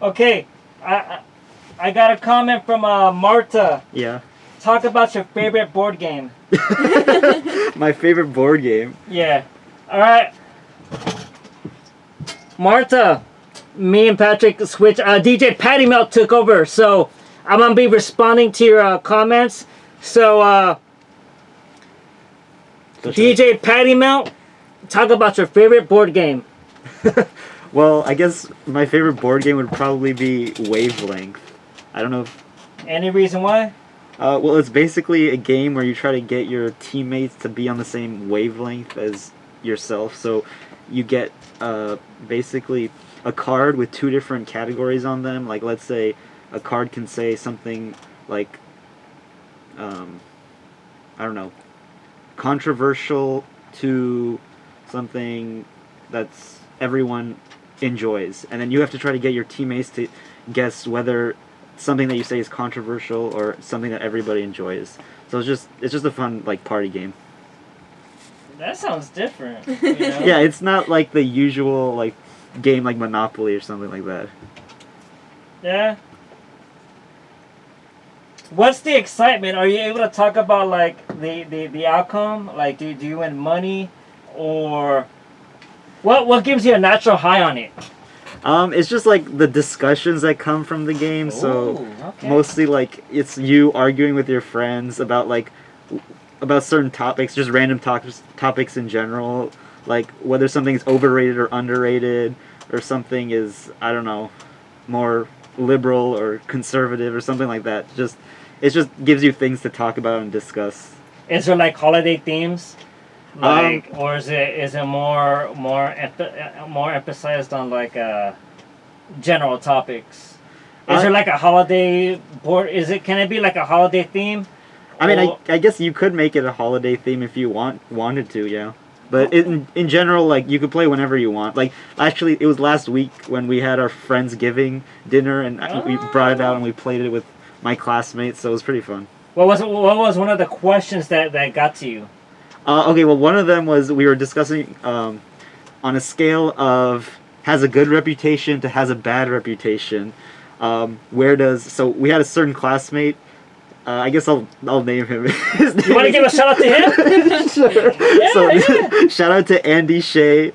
Okay, I got a comment from Marta. Yeah. Talk about your favorite board game. My favorite board game. Yeah. All right. Marta, me and Patrick switched. DJ Patty Melt took over, so I'm gonna be responding to your comments. So, DJ Patty Melt, talk about your favorite board game. Well, I guess my favorite board game would probably be Wavelength. I don't know if... Any reason why? Well, it's basically a game where you try to get your teammates to be on the same wavelength as yourself. So you get basically a card with 2 different categories on them. Like, let's say a card can say something like, I don't know, controversial to something that's everyone enjoys. And then you have to try to get your teammates to guess whether something that you say is controversial or something that everybody enjoys. So it's just a fun like party game. That sounds different. You know? Yeah, it's not like the usual like game like Monopoly or something like that. Yeah. What's the excitement? Are you able to talk about like the outcome? Like do you win money or what gives you a natural high on it? It's just like the discussions that come from the game. So Ooh, okay. mostly like it's you arguing with your friends about certain topics, just random topics in general, like whether something is overrated or underrated, or something is, I don't know, more liberal or conservative or something like that. It just gives you things to talk about and discuss. Is there like holiday themes? Like, or is it more emphasized on like general topics? Is there like a holiday board? Can it be like a holiday theme? I mean, I guess you could make it a holiday theme if you wanted to, yeah. But in general, like you could play whenever you want. Like actually, it was last week when we had our Friendsgiving dinner, and we brought it out and we played it with my classmates. So it was pretty fun. What was one of the questions that got to you? Okay, well, one of them was we were discussing on a scale of has a good reputation to has a bad reputation. So we had a certain classmate. I guess I'll name him. You want to give a shout out to him? Sure. Yeah. Shout out to Andy Shea.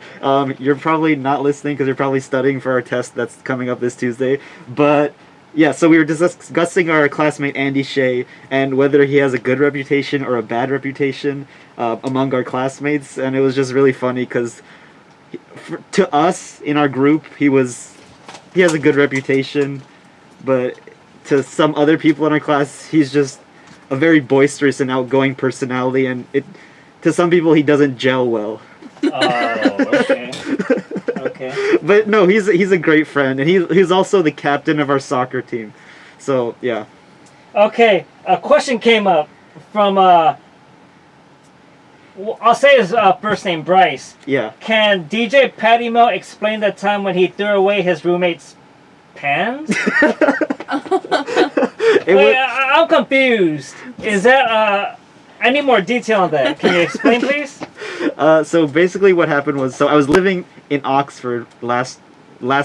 You're probably not listening because you're probably studying for our test that's coming up this Tuesday. But yeah, so we were discussing our classmate Andy Shea and whether he has a good reputation or a bad reputation among our classmates, and it was just really funny because to us in our group he has a good reputation, but to some other people in our class he's just a very boisterous and outgoing personality, and to some people he doesn't gel well. Oh, okay. Okay. But no, he's a great friend, and he's also the captain of our soccer team. So yeah. Okay, a question came up from I'll say his first name, Bryce. Yeah. Can DJ Patty Mel explain the time when he threw away his roommate's pants? I'm confused. Is that I need more detail on that. Can you explain, please? So basically what happened was, so I was living in Oxford last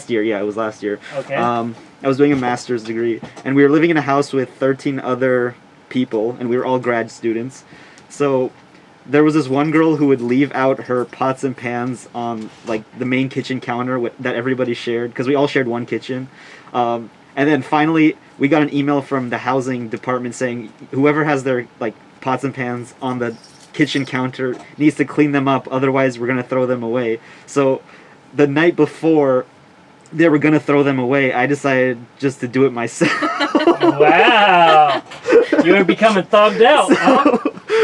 year. Yeah, it was last year. Okay. I was doing a master's degree, and we were living in a house with 13 other people, and we were all grad students. So there was this one girl who would leave out her pots and pans on like the main kitchen counter that everybody shared, because we all shared one kitchen. And then finally we got an email from the housing department saying whoever has their like pots and pans on the kitchen counter needs to clean them up, otherwise we're gonna throw them away. So the night before they were gonna throw them away, I decided just to do it myself. Wow, you were becoming thugged out, huh?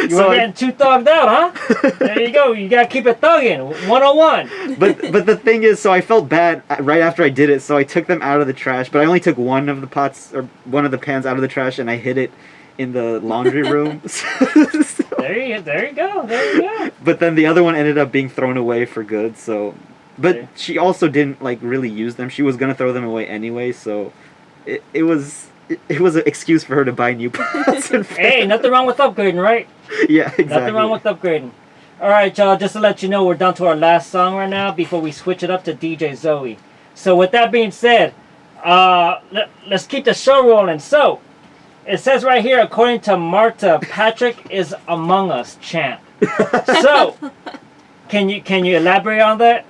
You were getting too thugged out, huh? There you go. You gotta keep it thugging. 101. But the thing is, so I felt bad right after I did it, so I took them out of the trash. But I only took one of the pots or one of the pans out of the trash, and I hid it in the laundry room. There you go. But then the other one ended up being thrown away for good. So, but she also didn't like really use them. She was gonna throw them away anyway. So, it was an excuse for her to buy new pots. Hey, nothing wrong with upgrading, right? Yeah, exactly. Nothing wrong with upgrading. All right, y'all. Just to let you know, we're down to our last song right now before we switch it up to DJ Zoe. So with that being said, let's keep the show rolling. So, it says right here, according to Marta, Patrick is among us, champ. So, can you elaborate on that?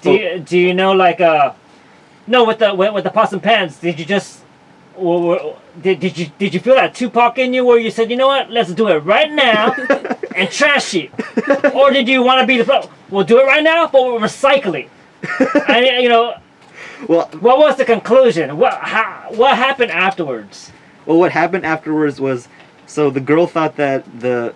Do you know like no, with the pots and pans? Did you just did you feel that Tupac in you where you said, you know what, let's do it right now and trash it, or did you want to be we'll do it right now, but we'll recycle it? And Well, what was the conclusion? What happened afterwards? Well, what happened afterwards was, so the girl thought that the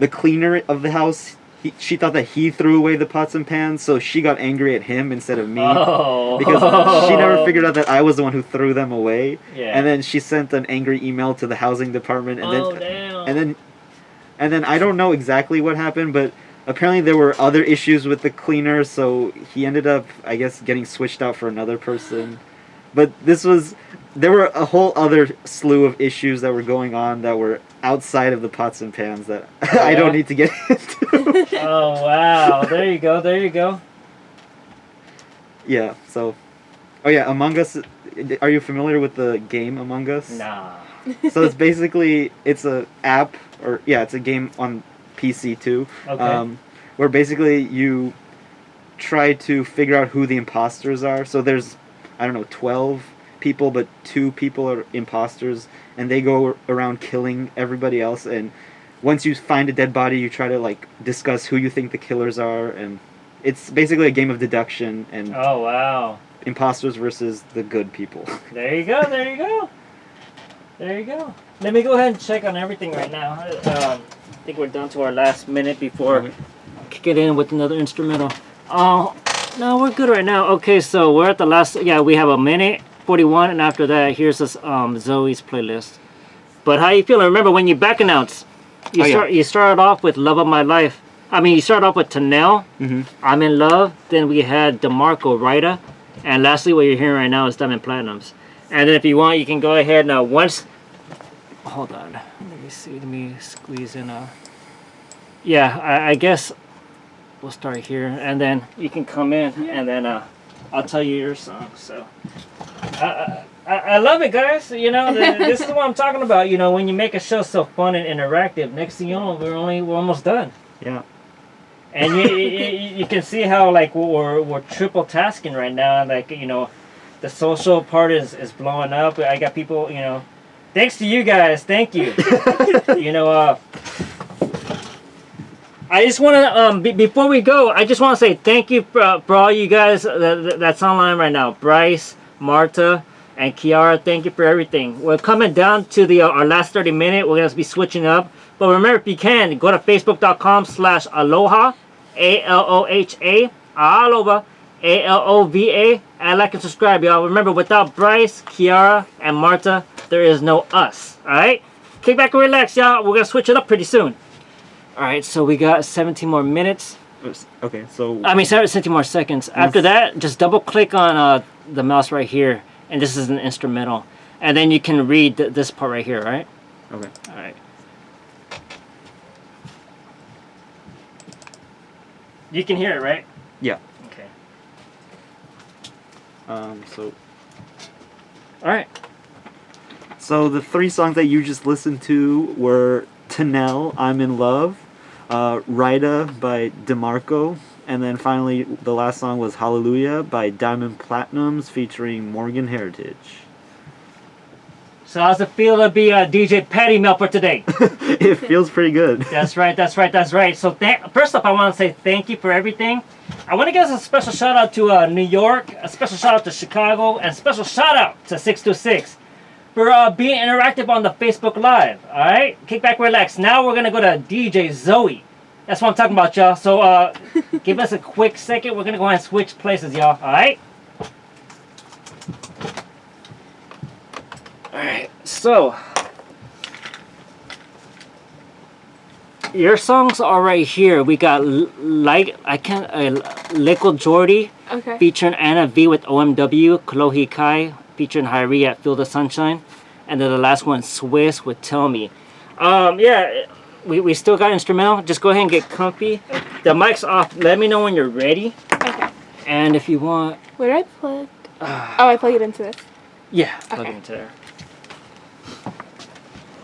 cleaner of the house, she thought that he threw away the pots and pans, so she got angry at him instead of me. Oh. Because she never figured out that I was the one who threw them away. Yeah. And then she sent an angry email to the housing department, and Damn. and then I don't know exactly what happened, but apparently there were other issues with the cleaner, so he ended up, I guess, getting switched out for another person. But there were a whole other slew of issues that were going on that were outside of the pots and pans that I don't need to get into. Oh wow! There you go. Yeah. So, oh yeah, Among Us. Are you familiar with the game Among Us? Nah. So it's a app, or yeah, it's a game on PC too. Okay. Where basically you try to figure out who the imposters are. So there's, I don't know, 12 people, but 2 people are imposters, and they go around killing everybody else. And once you find a dead body, you try to like discuss who you think the killers are, and it's basically a game of deduction and Oh wow! imposters versus the good people. There you go. Let me go ahead and check on everything right now. I think we're down to our last minute before kick it in with another instrumental. No, we're good right now. Okay, so we're at the last. Yeah, we have a minute 41, and after that, here's this Zoe's playlist. But how you feeling? Remember when you back announce, you started off with "Love of My Life." I mean, you started off with Tanel, "I'm in Love." Then we had DeMarco, Ryder, and lastly, what you're hearing right now is Diamond Platinums. And then if you want, you can go ahead now. Hold on. Let me see. Let me squeeze in Yeah, I guess we'll start here, and then you can come in, and then I'll tell you your song. So I love it, guys. This is what I'm talking about. When you make a show so fun and interactive, next thing you know, we're almost done. Yeah. And you can see how like we're triple tasking right now. Like the social part is blowing up. I got people. Thanks to you guys. Thank you. I just want to, before we go, I just want to say thank you for all you guys that's online right now. Bryce, Marta, and Kiara, thank you for everything. We're coming down to our last 30 minutes. We're going to be switching up. But remember, if you can, go to facebook.com/Aloha, ALOHA, Alova, ALOVA, and like and subscribe, y'all. Remember, without Bryce, Kiara, and Marta, there is no us. Alright? Kick back and relax, y'all. We're going to switch it up pretty soon. Alright, so we got 17 more minutes. Okay, so... 17 more seconds. After that, just double click on the mouse right here. And this is an instrumental. And then you can read this part right here, right? Okay. Alright. You can hear it, right? Yeah. Okay. So... Alright. So the 3 songs that you just listened to were Tanel, "I'm in Love," Rida by DeMarco, and then finally the last song was Hallelujah by Diamond Platinums featuring Morgan Heritage. So how's it feel to be a DJ Patty Mel for today? It feels pretty good. That's right. So first off, I want to say thank you for everything. I want to give us a special shout out to New York, a special shout out to Chicago, and a special shout out to 626 for being interactive on the Facebook Live. Alright? Kick back, relax. Now we're going to go to DJ Zoe. That's what I'm talking about, y'all. So give us a quick second. We're going to go ahead and switch places, y'all. Alright? Alright, so your songs are right here. We got Liquid Jordy featuring Anna V with OMW, Kalohi Kai featuring Hyrie at Feel the Sunshine, and then the last one, Swiss with Tell Me. Yeah, we still got instrumental. Just go ahead and get comfy. The mic's off. Let me know when you're ready. Okay. And if you want... Where do I plug? I plug it into this. Yeah, plug Okay. it into there.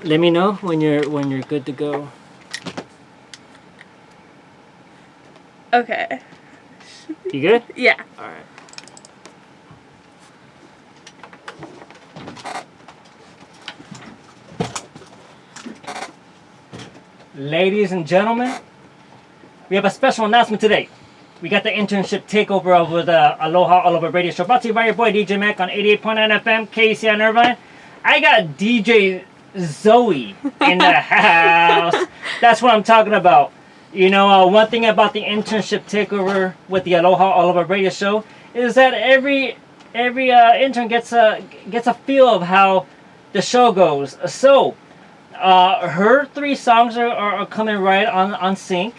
Let me know when you're good to go. Okay. You good? Yeah. All right. Ladies and gentlemen, we have a special announcement today. We got the internship takeover of the AlohaAlova Radio Show, brought to you by your boy DJ Mac on 88.9 FM, KC on Irvine. I got DJ Zoe in the house. That's what I'm talking about. You know, one thing about the internship takeover with the AlohaAlova Radio Show is that every intern gets a feel of how the show goes. So, her 3 songs are coming right on sync.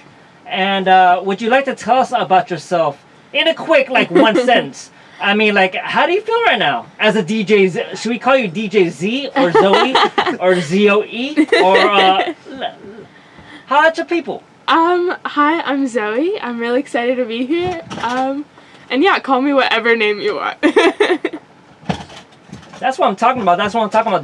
And would you like to tell us about yourself in a quick, like, 1 sentence? I mean, like, how do you feel right now as a DJ? Should we call you DJ Z or Zoe or ZOE? Or how about your people? Hi, I'm Zoe. I'm really excited to be here. And yeah, call me whatever name you want. That's what I'm talking about.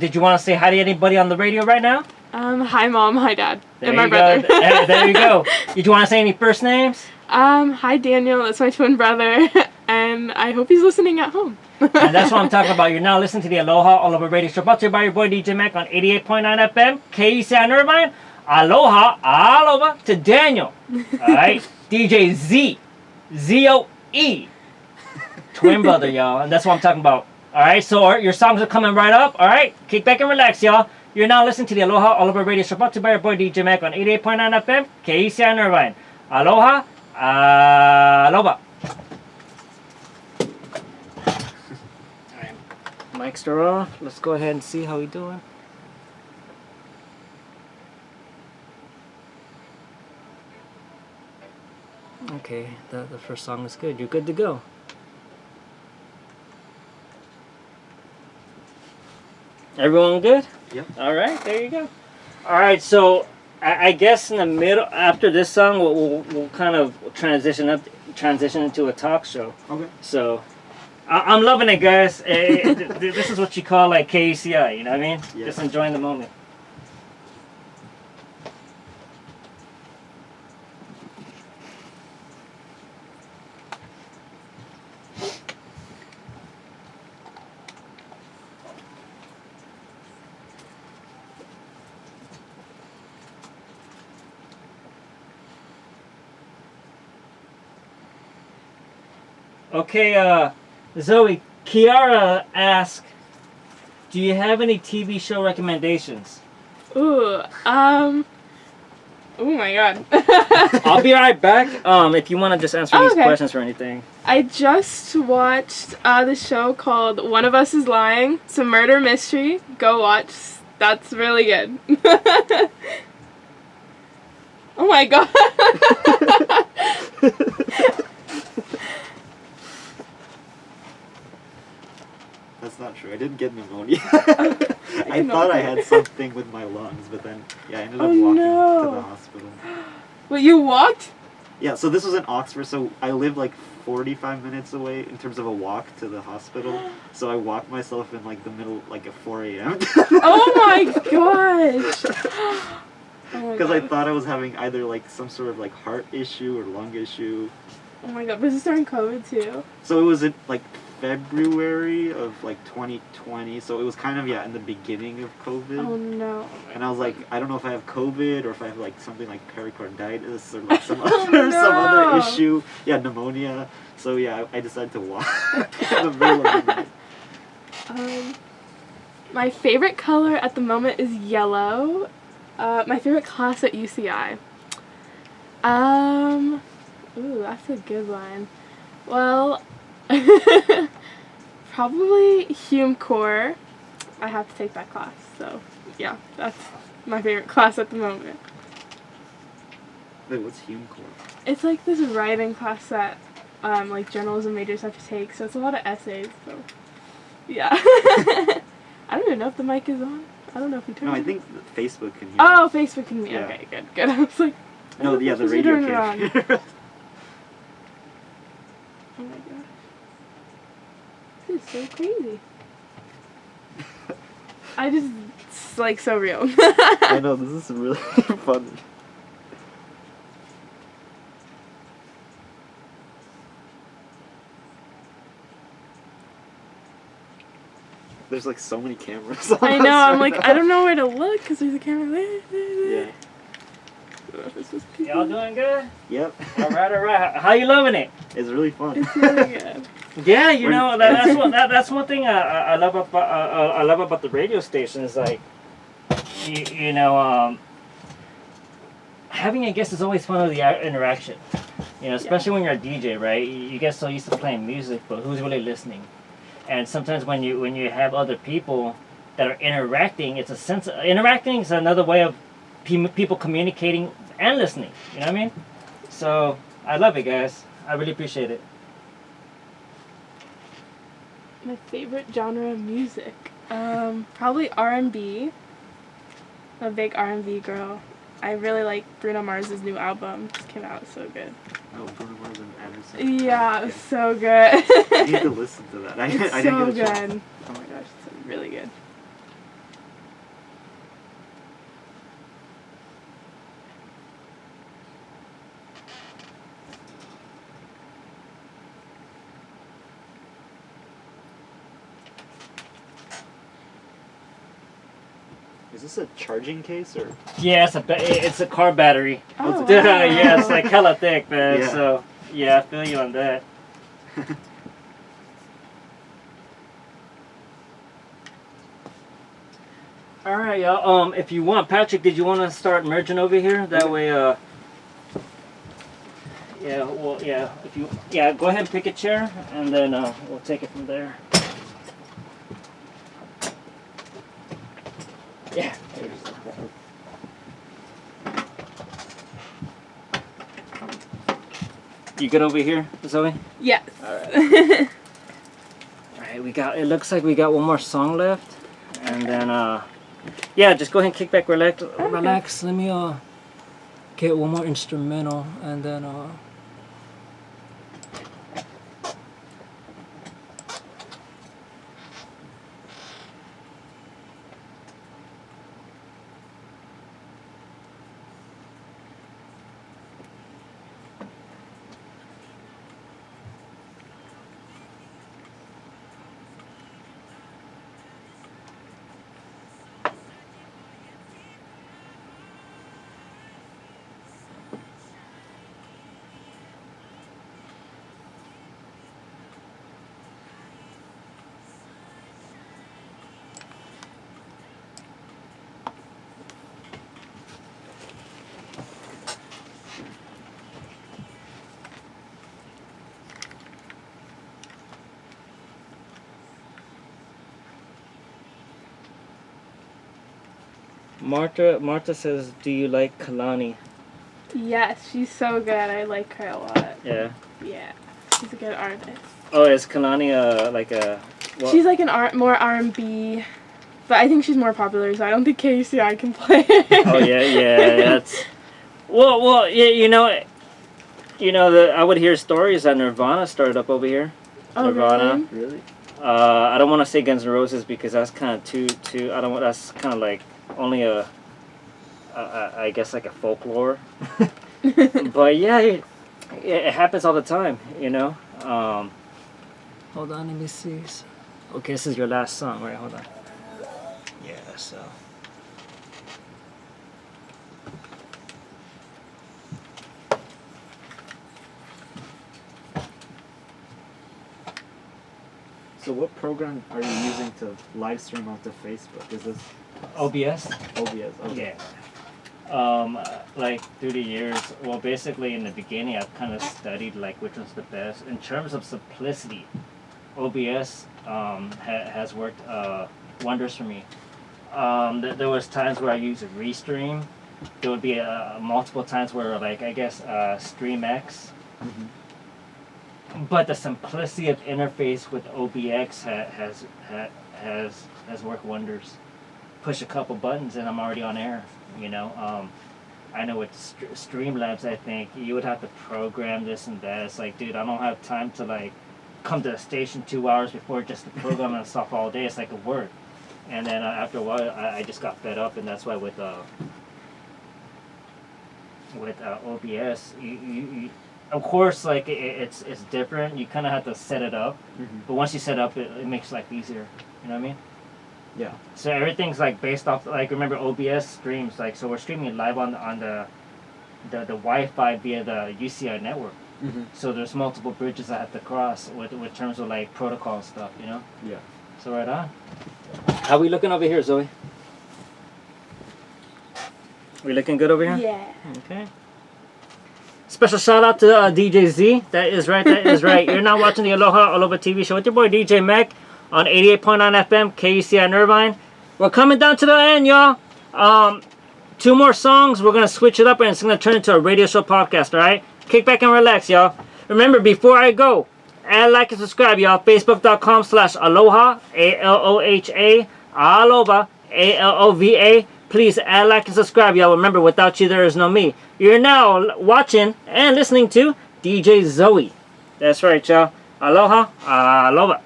Did you want to say hi to anybody on the radio right now? Hi Mom, hi Dad, There and my you brother. go. There you go. Did you want to say any first names? Hi Daniel, that's my twin brother, and I hope he's listening at home. And that's what I'm talking about. You're now listening to the AlohaAlova Radio Show, brought to you by your boy DJ Mac on 88.9 FM, KC on Irvine. AlohaAlova to Daniel. Alright? DJ Z. ZOE. Twin brother, y'all. And that's what I'm talking about. Alright, so your songs are coming right up. Alright? Kick back and relax, y'all. You're now listening to the AlohaAlova Radio Show, brought to you by your boy DJ Mac on 88.9 FM, KC on Irvine. AlohaAlova. Alright, mics are off. Let's go ahead and see how we doing. Okay, the first song is good. You're good to go. Everyone good? Yep. All right, there you go. All right, so I guess in the middle, after this song, we'll kind of transition into a talk show. Okay. So I'm loving it, guys. This is what you call like KCI. You know what I mean? Yeah. Just enjoying the moment. Okay, Zoe, Kiara asked, do you have any TV show recommendations? Ooh, oh my god. I'll be right back. If you want to just answer these Okay. questions or anything. I just watched the show called One of Us is Lying. It's a murder mystery. Go watch. That's really good. Oh my god. That's not true. I didn't get pneumonia. I thought I had something with my lungs, but then, yeah, I ended up Oh, walking no. to the hospital. Well, you walked? Yeah, so this was in Oxford, so I live like 45 minutes away in terms of a walk to the hospital. So I walked myself in like the middle, like at 4 a.m. Oh my gosh. Oh my Because I god. thought I was having either like some sort of like heart issue or lung issue. Oh my god. Was this during COVID too? So it was in like February of like 2020. So it was kind of, yeah, in the beginning of COVID. Oh no. And I was like, I don't know if I have COVID or if I have like something like pericarditis or like some Oh, other some other no. issue. Yeah, pneumonia. So yeah, I decided to walk in the middle of the night. My favorite color at the moment is yellow. My favorite class at UCI. Ooh, that's a good one. Well, probably Hume Core. I have to take that class, so yeah, that's my favorite class at the moment. Wait, what's Hume Core? It's like this writing class that like journalism majors have to take, so it's a lot of essays, so yeah. I don't even know if the mic is on. I don't know if you turned No, I it think Facebook can hear. Oh, Facebook can Yeah. Okay, good. I was like, I No, don't know yeah, if the I should radio turn it can't on. hear. Oh my gosh. This is so crazy. I just, it's like so real. I know, this is really fun. There's like so many cameras on I us know, I'm right like, now. I don't know where to look because there's a camera there. Yeah. Y'all doing good? Yep. All right. How you loving it? It's really fun. It's really good. Yeah, you know that's one thing I love about the radio station is like, you know, having a guest is always fun with the interaction. You know, especially when you're a DJ, right? You get so used to playing music, but who's really listening? And sometimes when you have other people that are interacting, it's a sense of, interacting is another way of people communicating and listening. You know what I mean? So I love it, guys. I really appreciate it. My favorite genre of music, probably R&B. I'm a big R&B girl. I really like Bruno Mars's new album. Just came out, so good. Oh, Bruno Mars and Anderson. Yeah, it's so good. I need to listen to that. It's I so didn't get a chance. good. Oh my gosh, it's really good. Is this a charging case or? Yeah, it's a car battery. Oh, wow. Yeah, it's like hella thick, man. Yeah. So yeah, I feel you on that. All right, y'all. If you want, Patrick, did you want to start merging over here? That way, yeah. Well, yeah. If you, yeah, go ahead and pick a chair, and then we'll take it from there. Yeah. You good over here, Zoe? Yes. All right, we got. It looks like we got one more song left, and then yeah, just go ahead and kick back, relax. Relax. Let me get one more instrumental, and then Marta says, "Do you like Kalani?" Yes, she's so good. I like her a lot. Yeah. Yeah, she's a good artist. Oh, is Kalani like a? Well, She's like more R&B, but I think she's more popular, so I don't think KCI can play. Oh yeah. That's. Well, yeah. I would hear stories that Nirvana started up over here. Oh, Nirvana. really? Really? I don't want to say Guns N' Roses because that's kind of too. I don't want. That's kind of like only I guess like a folklore. But yeah, it happens all the time. You know. Hold on, let me see. Okay, this is your last song, right? Hold on. Yeah. So. So what program are you using to live stream onto Facebook? Is this OBS. OBS? Okay. Yeah. Like through the years, well, basically in the beginning, I've kind of studied like which one's the best in terms of simplicity. OBS has worked wonders for me. There was times where I used a restream. There would be multiple times where like I guess StreamX. Mm-hmm. But the simplicity of interface with OBX has worked wonders. Push a couple buttons and I'm already on air. You know, I know with Streamlabs, I think you would have to program this and that. It's like, dude, I don't have time to like come to the station 2 hours before just to program and stuff all day. It's like a work. And then after a while, I just got fed up, and that's why with OBS, of course, like it's different. You kind of have to set it up, but once you set up, it makes life easier. You know what I mean? Yeah. So everything's like based off, like, remember OBS streams, like, so we're streaming live on the Wi-Fi via the UCI network. So there's multiple bridges I have to cross with terms of like protocol stuff, you know? Yeah. So right on. How we looking over here, Zoe? We looking good over here? Yeah. Okay. Special shout out to DJ Z. That is right. That is right. You're now watching the AlohaAlova TV show with your boy DJ Mac on 88.9 FM KUCI in Irvine. We're coming down to the end, y'all. 2 more songs. We're gonna switch it up, and it's gonna turn into a radio show podcast. All right. Kick back and relax, y'all. Remember, before I go, add, like, and subscribe, y'all. Facebook.com/Aloha ALOHA Alova ALOVA. Please add, like, and subscribe, y'all. Remember, without you, there is no me. You're now watching and listening to DJ Zoe. That's right, y'all. Aloha, Alova.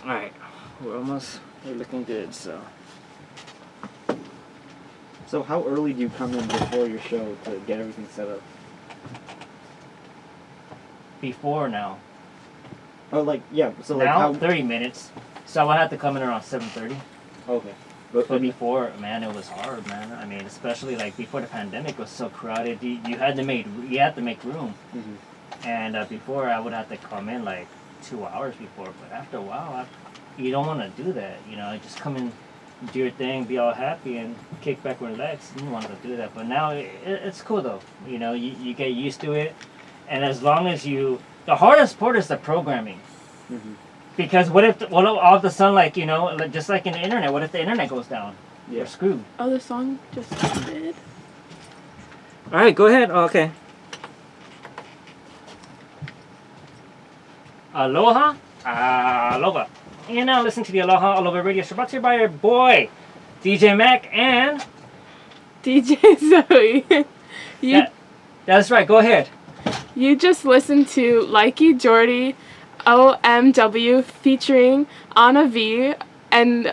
Alright, we're looking good, so. So how early do you come in before your show to get everything set up? Before now. Oh, like, yeah, so like Now, how... 30 minutes. So I would have to come in around 7:30. Okay. But before, man, it was hard, man. I mean, especially like before the pandemic, it was so crowded. You had to make room. And before, I would have to come in like 2 hours before. But after a while, you don't want to do that. You know, just come in, do your thing, be all happy, and kick back and relax. You don't want to do that. But now it's cool though. You know, you get used to it, and as long as the hardest part is the programming. Because what if all of the sudden, like, you know, just like in the internet, what if the internet goes down? Yeah. You're screwed. Oh, the song just ended. All right, go ahead. Oh, okay. Aloha, Alova. You're now listening to the AlohaAlova radio show, brought to you by your boy, DJ Mac and DJ Zoe. That's right. Go ahead. You just listened to Likey Jordy, OMW featuring Anna V, and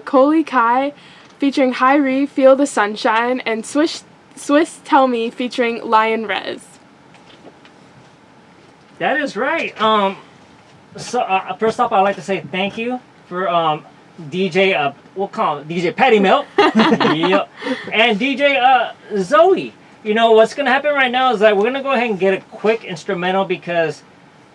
Coley Kai featuring Hyrie, Feel the Sunshine, and Swiss Tell Me featuring Lion Rez. That is right. So first off, I'd like to say thank you for DJ. We'll call him DJ Patty Milk. Yep. And DJ Zoe. You know what's gonna happen right now is that we're gonna go ahead and get a quick instrumental because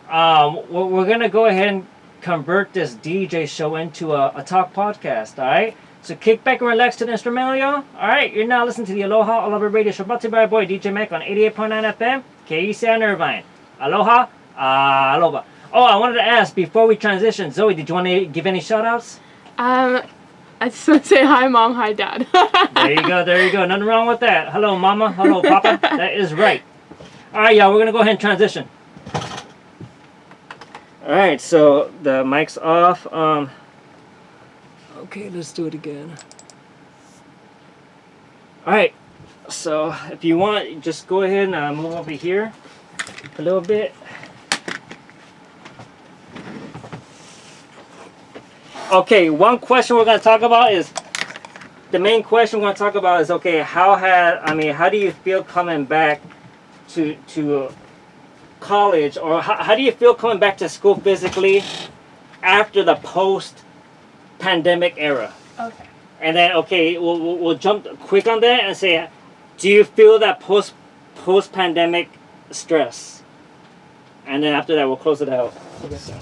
we're gonna go ahead and convert this DJ show into a talk podcast. All right. So kick back and relax to the instrumental, y'all. All right. You're now listening to the AlohaAlova radio show, brought to you by our boy DJ Mac on 88.9 FM KUCI in Irvine. Aloha, Alova. Oh, I wanted to ask before we transition, Zoe, did you want to give any shout outs? I just want to say hi, Mom, hi, Dad. There you go, there you go. Nothing wrong with that. Hello, Mama. Hello, Papa. That is right. All right, y'all, we're going to go ahead and transition. All right, so the mic's off. Okay, let's do it again. All right, so if you want, just go ahead and move over here a little bit. Okay, one question we're going to talk about is, the main question we're going to talk about is, okay, how do you feel coming back to college, or how do you feel coming back to school physically after the post-pandemic era? Okay. And then, okay, we'll jump quick on that and say, do you feel that post-pandemic stress? And then after that, we'll close it out. Okay. So.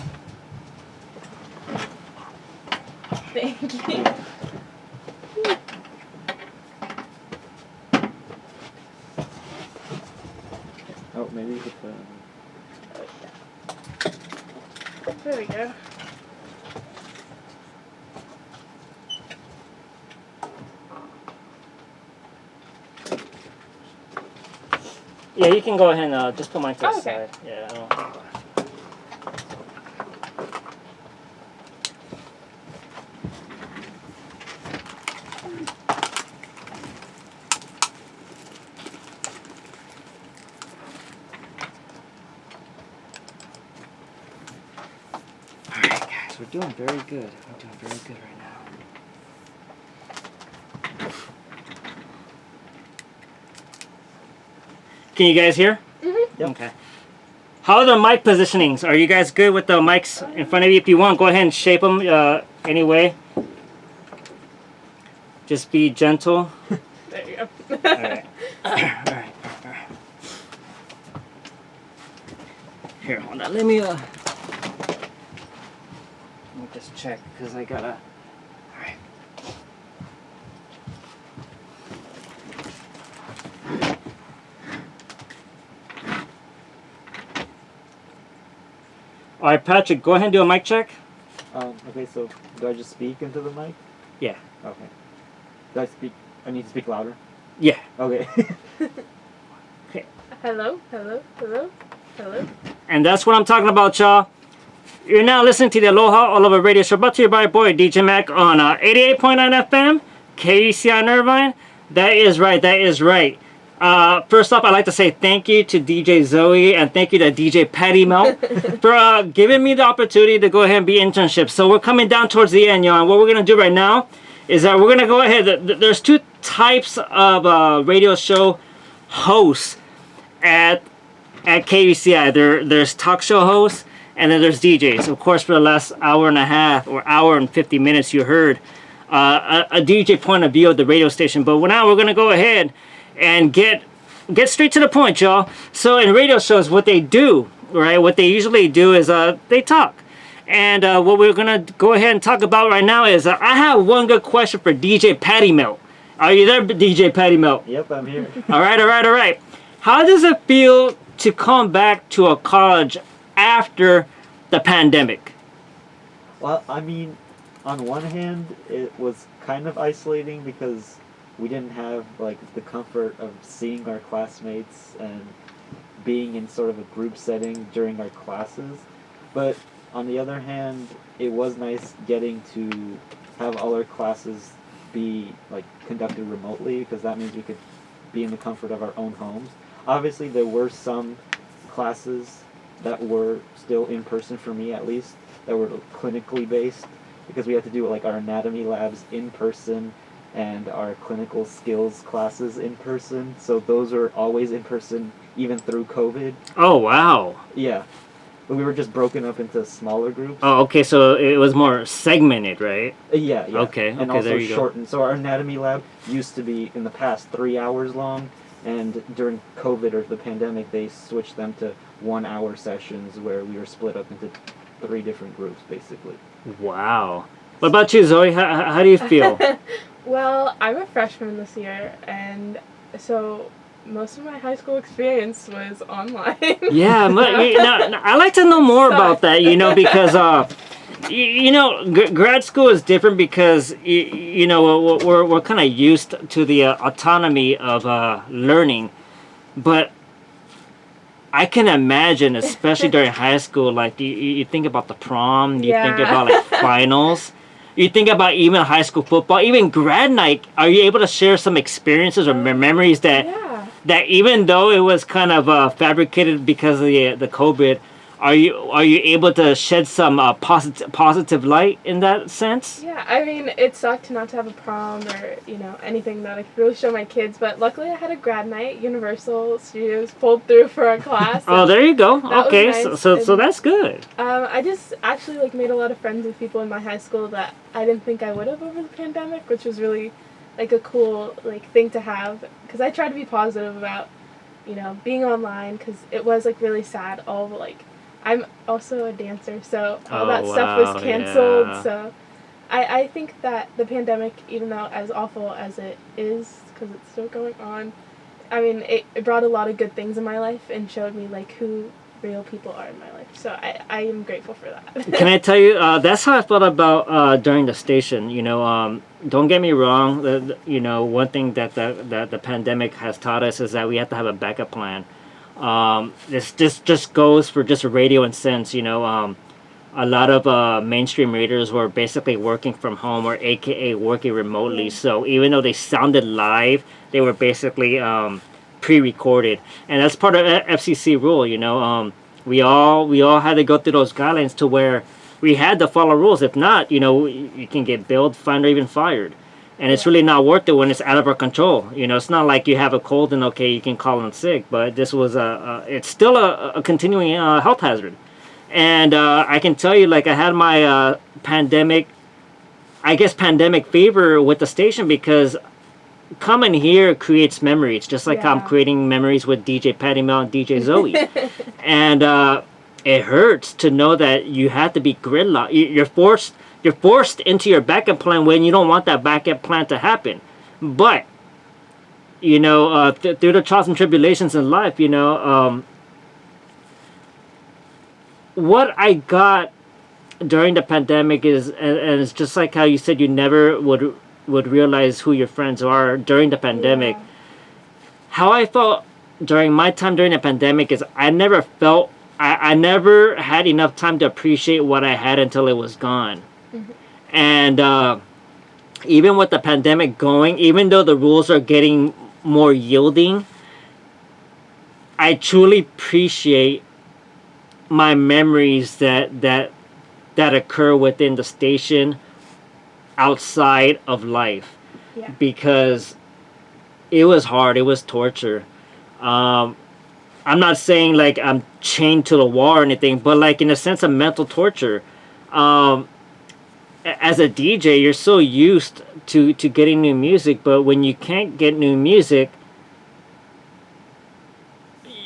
Thank you. Oh, maybe you could There we go. Yeah, you can go ahead and just put mine to the Okay. side. Yeah, I don't. Alright, guys, we're doing very good. We're doing very good right now. Can you guys hear? Mm-hmm. Okay. How are the mic positionings? Are you guys good with the mics in front of you? If you want, go ahead and shape them anyway. Just be gentle. There you go. All right. All right. Here, hold on. Let me just check because I gotta. All right. All right, Patrick, go ahead and do a mic check. Okay, so do I just speak into the mic? Yeah. Okay. Do I speak? I need to speak louder. Yeah. Okay. Hello, hello, hello, hello. And that's what I'm talking about, y'all. You're now listening to the AlohaAlova radio show brought to you by your boy DJ Mac on 88.9 FM, KECI in Irvine. That is right, that is right. First off, I'd like to say thank you to DJ Zoe and thank you to DJ Patty Melt for giving me the opportunity to go ahead and be internship. So we're coming down towards the end, y'all. And what we're going to do right now is that we're going to go ahead. There's two types of radio show hosts at KUCI. There's talk show hosts and then there's DJs. Of course, for the last hour and a half or hour and 50 minutes, you heard a DJ point of view of the radio station. But now we're going to go ahead and get straight to the point, y'all. So in radio shows, what they do, right? What they usually do is they talk. And what we're going to go ahead and talk about right now is I have one good question for DJ Patty Melt. Are you there, DJ Patty Melt? Yep, I'm here. All right. How does it feel to come back to a college after the pandemic? Well, I mean, on one hand, it was kind of isolating because we didn't have like the comfort of seeing our classmates and being in sort of a group setting during our classes. But on the other hand, it was nice getting to have all our classes be like conducted remotely because that means we could be in the comfort of our own homes. Obviously, there were some classes that were still in person for me, at least, that were clinically based because we had to do like our anatomy labs in person and our clinical skills classes in person. So those are always in person, even through COVID. Oh, wow. Yeah. But we were just broken up into smaller groups. Oh, okay, so it was more segmented, right? Yeah. Okay, and also there you go. shortened. So our anatomy lab used to be, in the past, 3 hours long. And during COVID or the pandemic, they switched them to 1 hour sessions where we were split up into 3 different groups, basically. Wow. What about you, Zoe? How do you feel? Well, I'm a freshman this year, and so most of my high school experience was online. Yeah, I'd like to know more about that, because, grad school is different because, we're kind of used to the autonomy of learning. But I can imagine, especially during high school, like, you think about the prom, you think about, like, finals. You think about even high school football, even grad night. Are you able to share some experiences or memories that even though it was kind of fabricated because of the COVID, are you able to shed some positive light in that sense? Yeah, I mean, it sucked not to have a prom or anything that I could really show my kids, but luckily I had a grad night. Universal Studios pulled through for a class. Oh, there you go. Okay, nice. so that's good. I just actually made a lot of friends with people in my high school that I didn't think I would have over the pandemic, which was really a cool thing to have, because I tried to be positive about being online, because it was really sad. I'm also a dancer, so all that stuff was canceled. Yeah. So I think that the pandemic, even though as awful as it is, because it's still going on, I mean, it brought a lot of good things in my life and showed me who real people are in my life. So I am grateful for that. Can I tell you, that's how I felt about during the station. Don't get me wrong. One thing that the pandemic has taught us is that we have to have a backup plan. This just goes for just radio and sense. A lot of mainstream readers were basically working from home or AKA working remotely. Yeah. So even though they sounded live, they were basically pre-recorded, and that's part of FCC rule. We all had to go through those guidelines to where we had to follow rules. If not, you can get billed, fined, or even fired. And it's really not worth it when it's out of our control. You know, it's not like you have a cold and okay, you can call in sick. But this was it's still a continuing health hazard. And I can tell you, like, I had my pandemic fever with the station because coming here creates memories, just like how I'm creating memories with DJ Patty Mel and DJ Zoe. And it hurts to know that you have to be gridlocked. You're forced into your backup plan when you don't want that backup plan to happen. But, you know, through the trials and tribulations in life, you know, what I got during the pandemic is, and it's just like how you said you never would realize who your friends are during the pandemic. Yeah. How I felt during my time during the pandemic is I never had enough time to appreciate what I had until it was gone. And even with the pandemic going, even though the rules are getting more yielding, I truly appreciate my memories that occur within the station outside of life. Yeah. Because it was hard, it was torture. I'm not saying like I'm chained to the wall or anything, but like in a sense of mental torture. As a DJ, you're so used to getting new music, but when you can't get new music,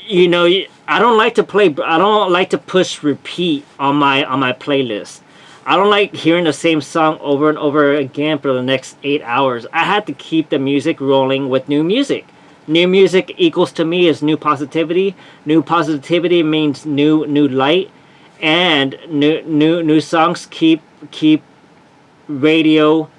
you know, I don't like to push repeat on my playlist. I don't like hearing the same song over and over again for the next 8 hours. I had to keep the music rolling with new music. New music equals to me is new positivity. New positivity means new light, and new songs keep radio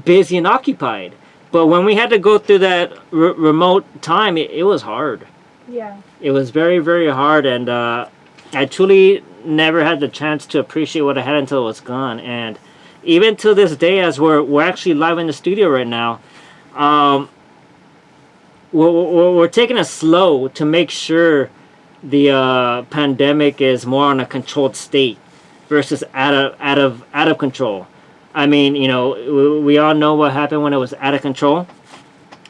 busy and occupied. But when we had to go through that remote time, it was hard. Yeah. It was very, very hard, and I truly never had the chance to appreciate what I had until it was gone. And even to this day, as we're actually live in the studio right now, we're taking it slow to make sure the pandemic is more on a controlled state versus out of control. I mean, you know, we all know what happened when it was out of control,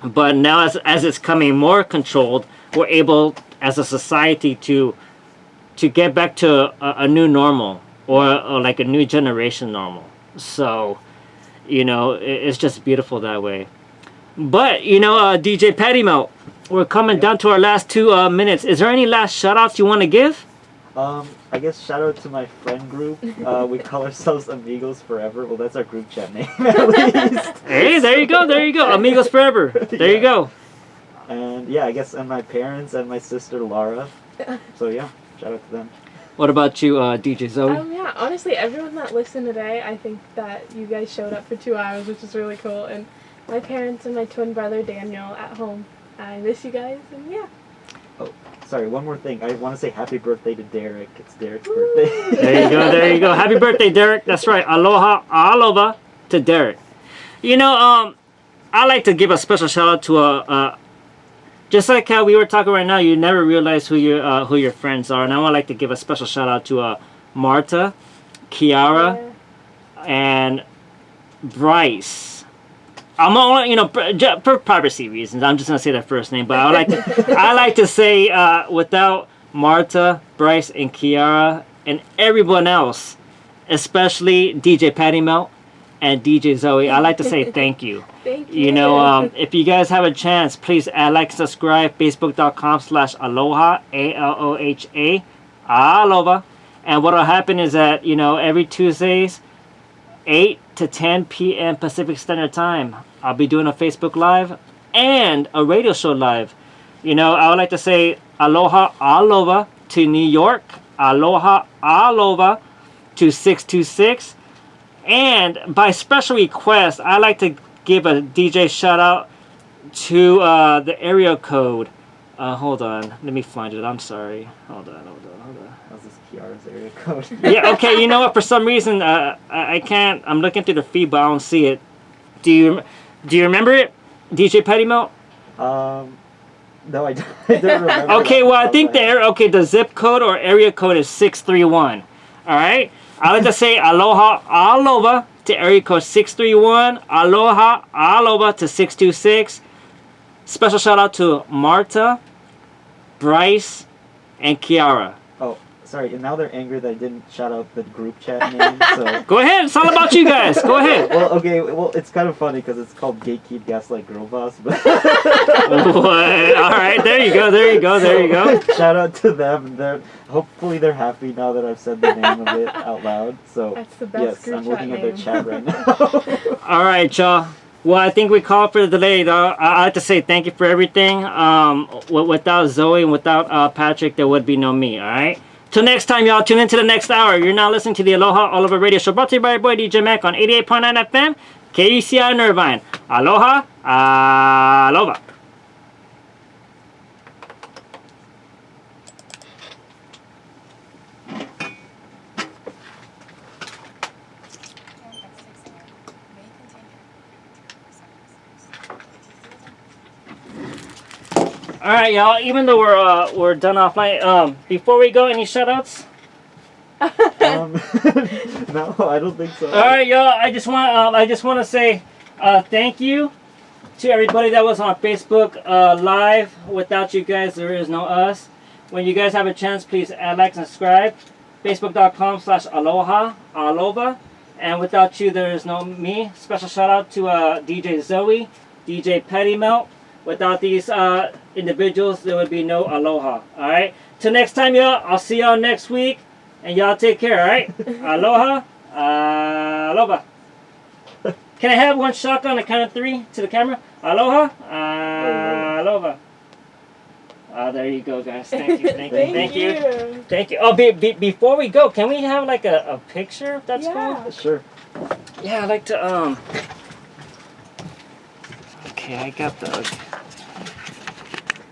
but now as it's coming more controlled, we're able as a society to get back to a new normal, or like a new generation normal. So, you know, it's just beautiful that way. But, you know, DJ Patty Mel, we're coming down to our last 2 minutes. Is there any last shout outs you want to give? I guess shout out to my friend group. We call ourselves Amigos Forever. Well, that's our group chat name, at least. Hey, there you go. Amigos Forever. There you go. And yeah, I guess, and my parents and my sister Laura. So yeah, shout out to them. What about you, DJ Zoe? Yeah, honestly, everyone that listened today, I think that you guys showed up for 2 hours, which is really cool. And my parents and my twin brother Daniel at home, I miss you guys, and yeah. Oh, sorry, one more thing. I want to say happy birthday to Derek. It's Derek's birthday. There you go. Happy birthday, Derek. That's right. AlohaAlova to Derek. You know, I like to give a special shout out to just like how we were talking right now, you never realize who your friends are, and I would like to give a special shout out to Marta, Kiara, and Bryce. I'm only, you know, for privacy reasons, I'm just gonna say their first name, but I like to say without Marta, Bryce, and Kiara, and everyone else, especially DJ Patty Mel and DJ Zoe, I like to say thank you. Thank you. You know, if you guys have a chance, please like, subscribe, facebook.com/aloha, ALOHA, Alova. And what will happen is that, you know, every Tuesdays, 8 to 10 p.m. Pacific Standard Time, I'll be doing a Facebook Live and a radio show live. You know, I would like to say AlohaAlova to New York, AlohaAlova to 626. And by special request, I like to give a DJ shout out to the area code. Hold on, let me find it. I'm sorry. Hold on. How's this Kiara's area code? Yeah, okay. You know what? For some reason, I can't. I'm looking through the feed, but I don't see it. Do you remember it, DJ Patty Mel? No, I don't remember. Okay, well, I think the zip code or area code is 631. All right. I like to say AlohaAlova to area code 631. AlohaAlova to 626. Special shout out to Marta, Bryce, and Kiara. Oh, sorry. And now they're angry that I didn't shout out the group chat name. So. Go ahead. It's all about you guys. Go ahead. Well, okay. Well, it's kind of funny because it's called Gatekeep Gaslight Girl Boss. But What? All right. There you go. There you go. There you go. Shout out to them. Hopefully they're happy now that I've said the name of it out loud. So That's the best yes, group I'm looking chat at their name. chat right now. All right, y'all. Well, I think we called for the delay, though. I'd like to say thank you for everything. Without Zoe and without Patrick, there would be no me, all right? Till next time, y'all. Tune into the next hour. You're now listening to the AlohaAlova Radio Show, brought to you by your boy DJ Mac on 88.9 FM, KUCI in Irvine. Aloha, Alova. All right, y'all. Even though we're done offline, before we go, any shoutouts? No, I don't think so. All right, y'all. I just want to say thank you to everybody that was on Facebook live. Without you guys, there is no us. When you guys have a chance, please add, like, and subscribe. Facebook.com/AlohaAlova. And without you, there is no me. Special shout out to DJ Zoe, DJ Petty Melt. Without these individuals, there would be no Aloha. All right. Till next time, y'all. I'll see y'all next week, and y'all take care. All right. Aloha, Alova. Can I have one shotgun on the count of 3 to the camera? Aloha, Alova. There you go, guys. Thank you. Thank you. Thank you. Thank you. Oh, before we go, can we have like a picture? If that's cool. Sure. Yeah, I'd like to. Okay, I got the.